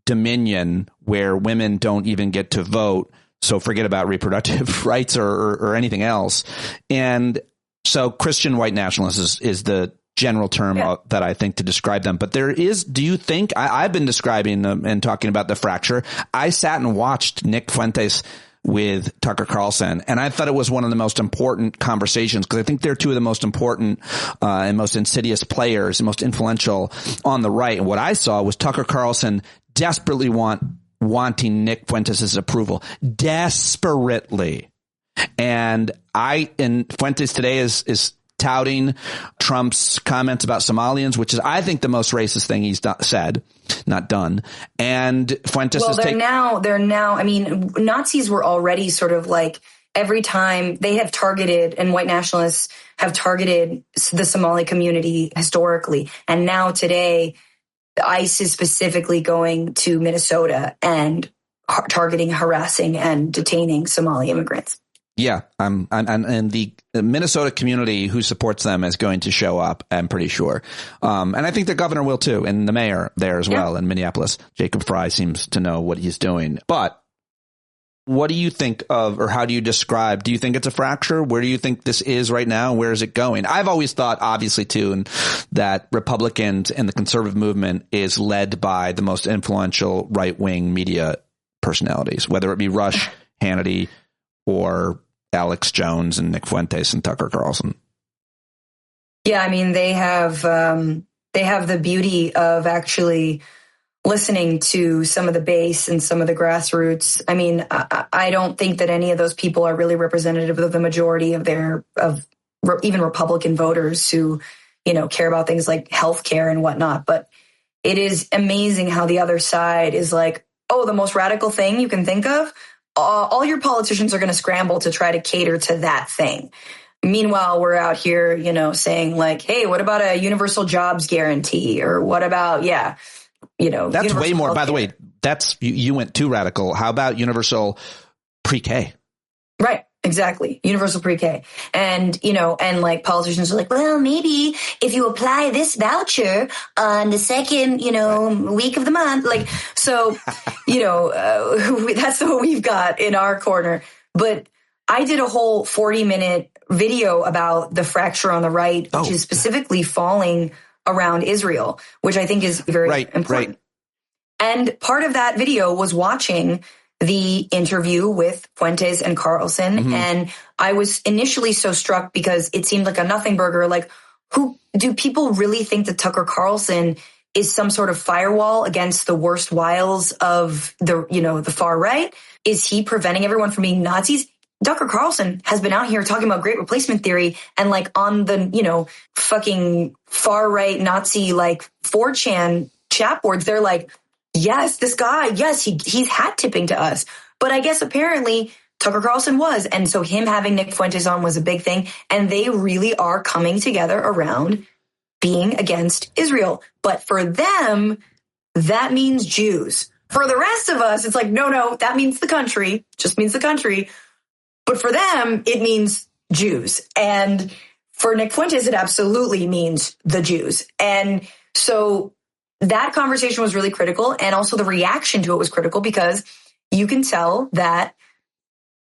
dominion where women don't even get to vote, so forget about reproductive rights or anything else. And so Christian white nationalists is the general term that I think to describe them. But do you think, I've been describing them and talking about the fracture. I sat and watched Nick Fuentes with Tucker Carlson. And I thought it was one of the most important conversations because I think they're two of the most important and most insidious players and most influential on the right. And what I saw was Tucker Carlson desperately wanting Nick Fuentes' approval. Desperately. And Fuentes today is touting Trump's comments about Somalians, which is, I think, the most racist thing he's said, not done. And Fuentes
they're now, I mean, Nazis were already sort of like every time they have targeted, and white nationalists have targeted the Somali community historically. And now today, ICE is specifically going to Minnesota and targeting, harassing, and detaining Somali immigrants.
Yeah, and the Minnesota community who supports them is going to show up, I'm pretty sure. And I think the governor will too, and the mayor there as well in Minneapolis. Jacob Fry seems to know what he's doing. But what do you think of, or how do you describe, do you think it's a fracture? Where do you think this is right now? Where is it going? I've always thought, obviously, too, and that Republicans and the conservative movement is led by the most influential right-wing media personalities, whether it be Rush, Hannity, or Alex Jones and Nick Fuentes and Tucker Carlson.
Yeah, I mean, they have the beauty of actually listening to some of the base and some of the grassroots. I mean, I don't think that any of those people are really representative of the majority of even Republican voters who, care about things like healthcare and whatnot. But it is amazing how the other side is like, oh, the most radical thing you can think of. All your politicians are going to scramble to try to cater to that thing. Meanwhile, we're out here, saying like, hey, what about a universal jobs guarantee? Or what about, that's
way more, by the way, that's, you went too radical. How about universal pre-K?
Right. Exactly. Universal pre-K. And, and like politicians are like, well, maybe if you apply this voucher on the second, week of the month, like, so, that's what we've got in our corner. But I did a whole 40-minute video about the fracture on the right, which is specifically falling around Israel, which I think is very important. Right. And part of that video was watching the interview with Fuentes and Carlson. Mm-hmm. And I was initially so struck because it seemed like a nothing burger. Like, who do people really think that Tucker Carlson is some sort of firewall against the worst wiles of the far right? Is he preventing everyone from being Nazis? Tucker Carlson has been out here talking about great replacement theory and like on the, fucking far right Nazi, like 4chan chat boards. They're like, yes, this guy, yes, he's hat tipping to us. But I guess apparently Tucker Carlson was. And so him having Nick Fuentes on was a big thing. And they really are coming together around being against Israel. But for them, that means Jews. For the rest of us, it's like, no, that means the country, just means the country. But for them, it means Jews. And for Nick Fuentes, it absolutely means the Jews. And so that conversation was really critical. And also the reaction to it was critical because you can tell that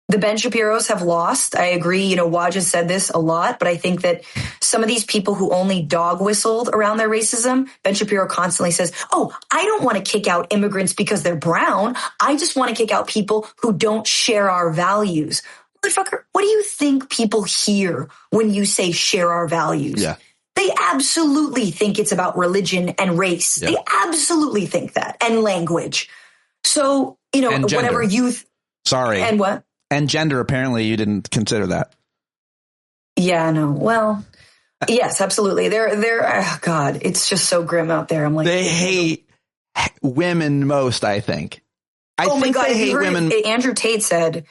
the Ben Shapiros have lost. I agree. Waj has said this a lot, but I think that some of these people who only dog whistled around their racism, Ben Shapiro constantly says, oh, I don't want to kick out immigrants because they're brown. I just want to kick out people who don't share our values. Motherfucker, what do you think people hear when you say share our values? Yeah. They absolutely think it's about religion and race. Yeah. They absolutely think that, and language. So, whatever youth.
Sorry.
And what?
And gender, apparently you didn't consider that.
Yeah, no. Well, yes, absolutely. They're God, it's just so grim out there. I'm like,
they hate women most, I think. I think they hate women.
Andrew Tate said,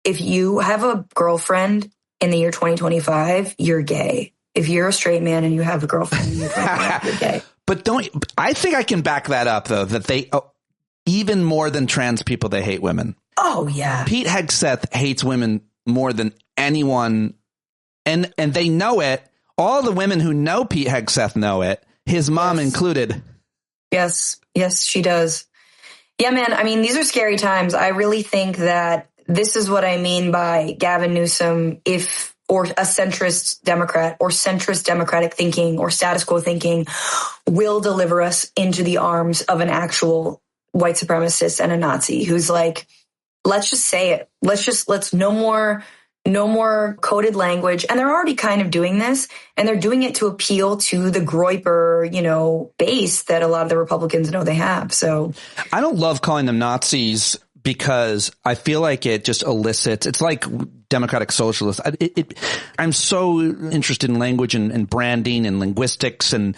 if you have a girlfriend in the year 2025, you're gay. If you're a straight man and you have a girlfriend in the year 2025, you're gay.
But I think I can back that up, though, that they, even more than trans people, they hate women.
Oh, yeah.
Pete Hegseth hates women more than anyone. And they know it. All the women who know Pete Hegseth know it, his mom included.
Yes, she does. Yeah, man. I mean, these are scary times. I really think that this is what I mean by Gavin Newsom, or a centrist Democrat or centrist democratic thinking or status quo thinking will deliver us into the arms of an actual white supremacist and a Nazi who's like, let's just say it. Let's no more coded language. And they're already kind of doing this, and they're doing it to appeal to the Groyper, base that a lot of the Republicans know they have. So
I don't love calling them Nazis because I feel like it just elicits, it's like democratic socialists. I'm so interested in language and branding and linguistics and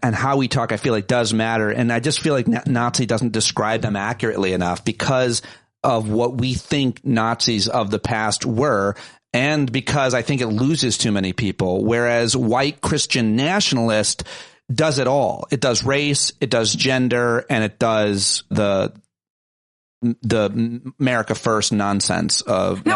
how we talk, I feel like does matter. And I just feel like Nazi doesn't describe them accurately enough because of what we think Nazis of the past were, and because I think it loses too many people, whereas white Christian nationalist does it all. It does race, it does gender, and it does the America First nonsense of
and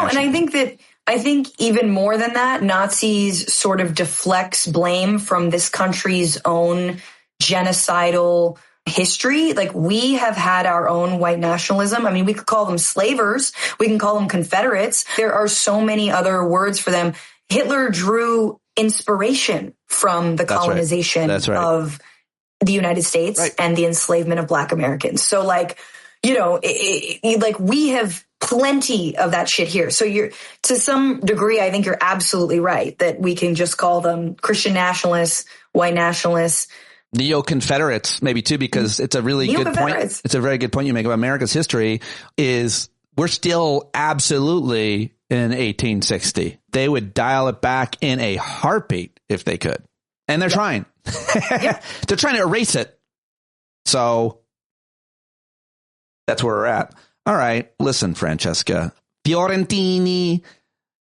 I think even more than that, Nazis sort of deflects blame from this country's own genocidal history. Like, we have had our own white nationalism. I mean, we could call them slavers. We can call them Confederates. There are so many other words for them. Hitler drew inspiration from the colonization of the United States and the enslavement of Black Americans. So we have plenty of that shit here. So to some degree, I think you're absolutely right that we can just call them Christian nationalists, white nationalists,
Neo-Confederates, maybe too, because it's a really good point. It's a very good point you make about America's history is we're still absolutely in 1860. They would dial it back in a heartbeat if they could. And they're trying. They're trying to erase it. So that's where we're at. All right. Listen, Francesca Fiorentini,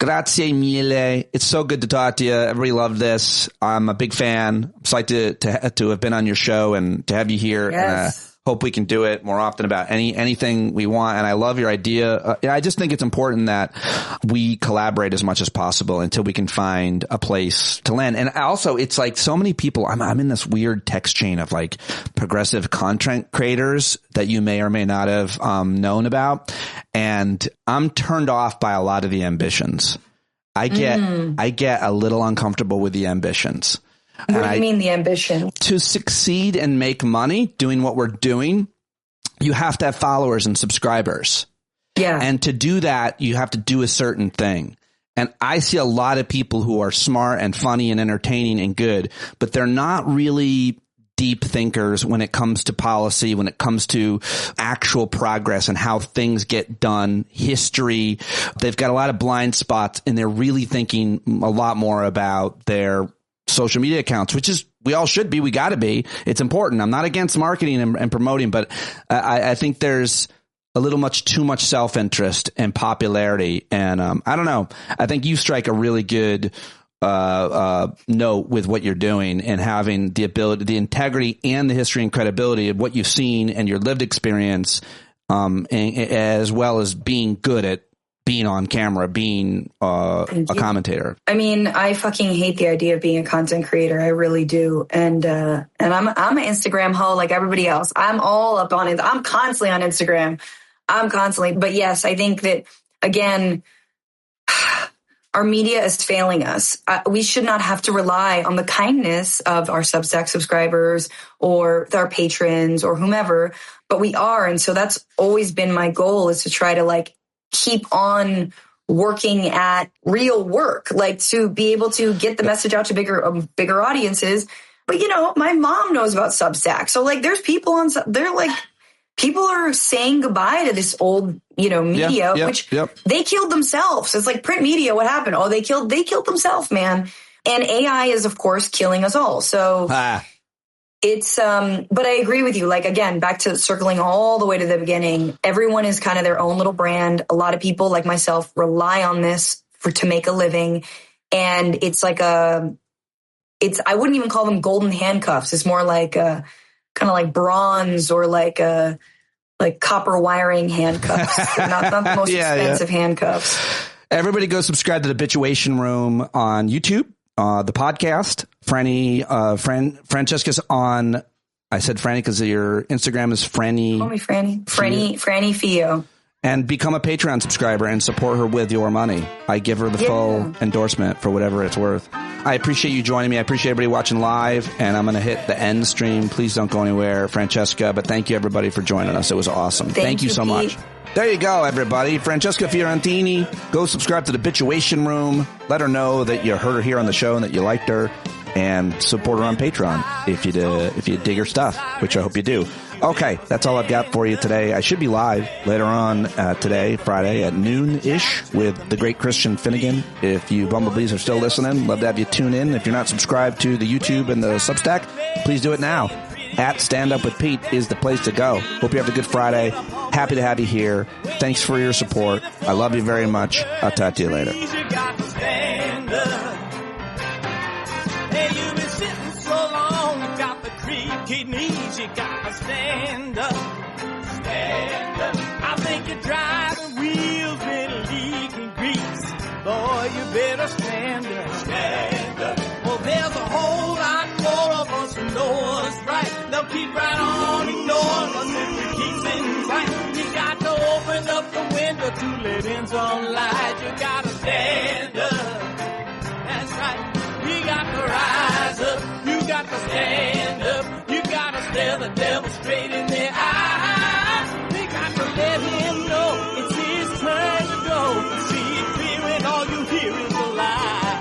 grazie mille. It's so good to talk to you. Everybody loved this. I'm a big fan. I'm psyched to have been on your show and to have you here.
Yes.
Hope we can do it more often about anything we want. And I love your idea. I just think it's important that we collaborate as much as possible until we can find a place to land. And also, it's like so many people, I'm in this weird text chain of like progressive content creators that you may or may not have known about. And I'm turned off by a lot of the ambitions. I get a little uncomfortable with the ambitions.
What do you mean the ambition?
To succeed and make money doing what we're doing, you have to have followers and subscribers.
Yeah.
And to do that, you have to do a certain thing. And I see a lot of people who are smart and funny and entertaining and good, but they're not really deep thinkers when it comes to policy, when it comes to actual progress and how things get done, history. They've got a lot of blind spots, and they're really thinking a lot more about their social media accounts, which is, we all should be. We got to be. It's important. I'm not against marketing and promoting, but I think there's a little too much self-interest and popularity. And I don't know. I think you strike a really good note with what you're doing and having the ability, the integrity and the history and credibility of what you've seen and your lived experience, as well as being good at being on camera, being a commentator.
I mean, I fucking hate the idea of being a content creator. I really do. And I'm an Instagram hoe like everybody else. I'm all up on it. I'm constantly on Instagram. But yes, I think that, again, our media is failing us. We should not have to rely on the kindness of our Substack subscribers or our patrons or whomever, but we are. And so that's always been my goal, is to try to keep on working at real work, to be able to get the message out to bigger audiences. But, my mom knows about Substack. So there's people people are saying goodbye to this old, media, which they killed themselves. It's like print media. What happened? Oh, they killed themselves, man. And AI is, of course, killing us all. So it's, but I agree with you. Again, back to circling all the way to the beginning, everyone is kind of their own little brand. A lot of people like myself rely on this to make a living. And it's I wouldn't even call them golden handcuffs. It's more kind of like bronze or copper wiring handcuffs. not the most expensive handcuffs.
Everybody go subscribe to the Habituation Room on YouTube. The podcast, Francesca's on, I said Franny because your Instagram is Franny.
Call me Franny. Franny Fio.
And become a Patreon subscriber and support her with your money. I give her the full endorsement for whatever it's worth. I appreciate you joining me. I appreciate everybody watching live. And I'm going to hit the end stream. Please don't go anywhere, Francesca. But thank you, everybody, for joining us. It was awesome. Thank you so much. There you go, everybody. Francesca Fiorentini. Go subscribe to the Bitchuation Room. Let her know that you heard her here on the show and that you liked her. And support her on Patreon if you dig her stuff, which I hope you do. Okay, that's all I've got for you today. I should be live later on today, Friday, at noon-ish with the great Christian Finnegan. If you bumblebees are still listening, love to have you tune in. If you're not subscribed to the YouTube and the Substack, please do it now. At Stand Up With Pete is the place to go. Hope you have a good Friday. Happy to have you here. Thanks for your support. I love you very much. I'll talk to you later.
Hey, you've been sitting so long, you got the creaky knees, you gotta stand up. Stand up. I think you're driving wheels with leaking grease. Boy, you better stand up. Stand up. Well, there's a whole lot more of us who know what's right. They'll keep right on ignoring us if we keep sitting tight. You got to open up the window to let in some light. You gotta stand up. That's right. You got to rise up, you got to stand up, you got to stare the devil straight in the eye. We got to let him know it's his turn to go. See it clear and all you hear is a lie.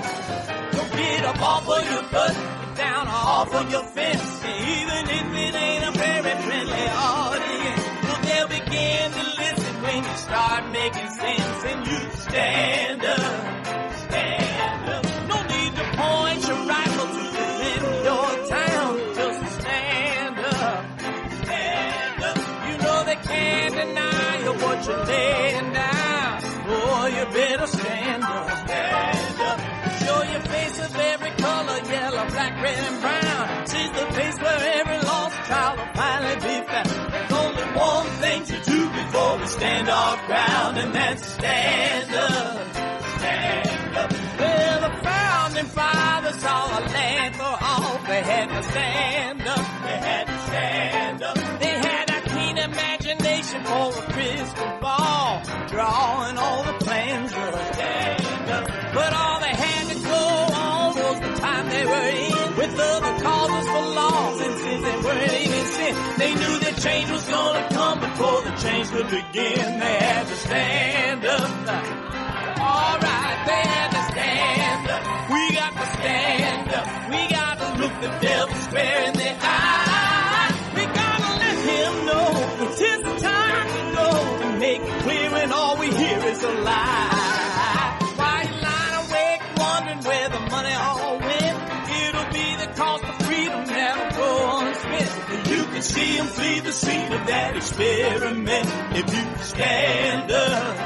So get up off of your butt, get down off of your fence. Even if it ain't a very friendly audience, well, they'll begin to listen when you start making sense. And you stand up, stand up. Point your rifle to defend your town. Just stand up, stand up. You know they can't deny you what you're laying down. Boy, you better stand up, stand up. Show your face of every color, yellow, black, red, and brown. See the place where every lost child will finally be found. There's only one thing to do before we stand our ground, and that's stand up, stand up. Well, the founding fathers saw a land for all. They had to stand up. They had to stand up. They had a keen imagination for a crystal ball, drawing all the plans of a stand up. But all they had to go on was the time they were in, with other causes for laws, and since they weren't even sin, they knew that change was gonna come before the change could begin. They had to stand up. All right, they had to stand up. We got to stand up. We got to look the devil square in the eye. We got to let him know it's his time to go, and make it clear when all we hear is a lie. Why you lying awake wondering where the money all went? It'll be the cost of freedom that'll go unspent. You can see him flee the scene of that experiment if you stand up.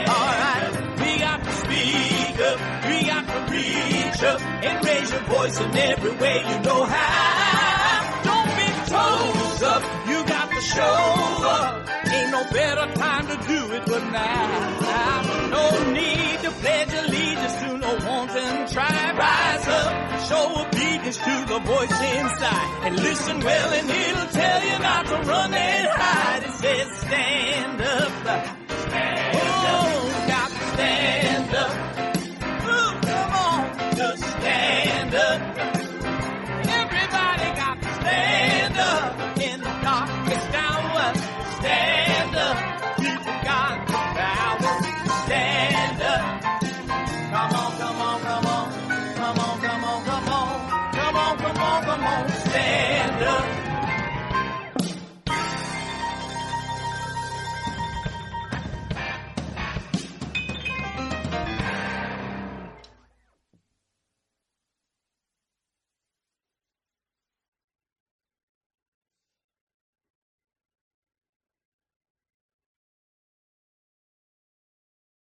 All right. We got to speak up, we got to reach up, and raise your voice in every way you know how. Don't be toes up, you got to show up. Ain't no better time to do it but now. No need to pledge allegiance to no wanton tribe. Rise up, show obedience to the voice inside, and listen well and it'll tell you not to run and hide. It says stand up, stand up. Got to stand up. Ooh, come on, just stand up. Everybody got to stand up. In the darkest hour, stand up. People got the power. Stand up. Come on, come on, come on. Come on, come on, come on. Come on, come on, come on. Stand up.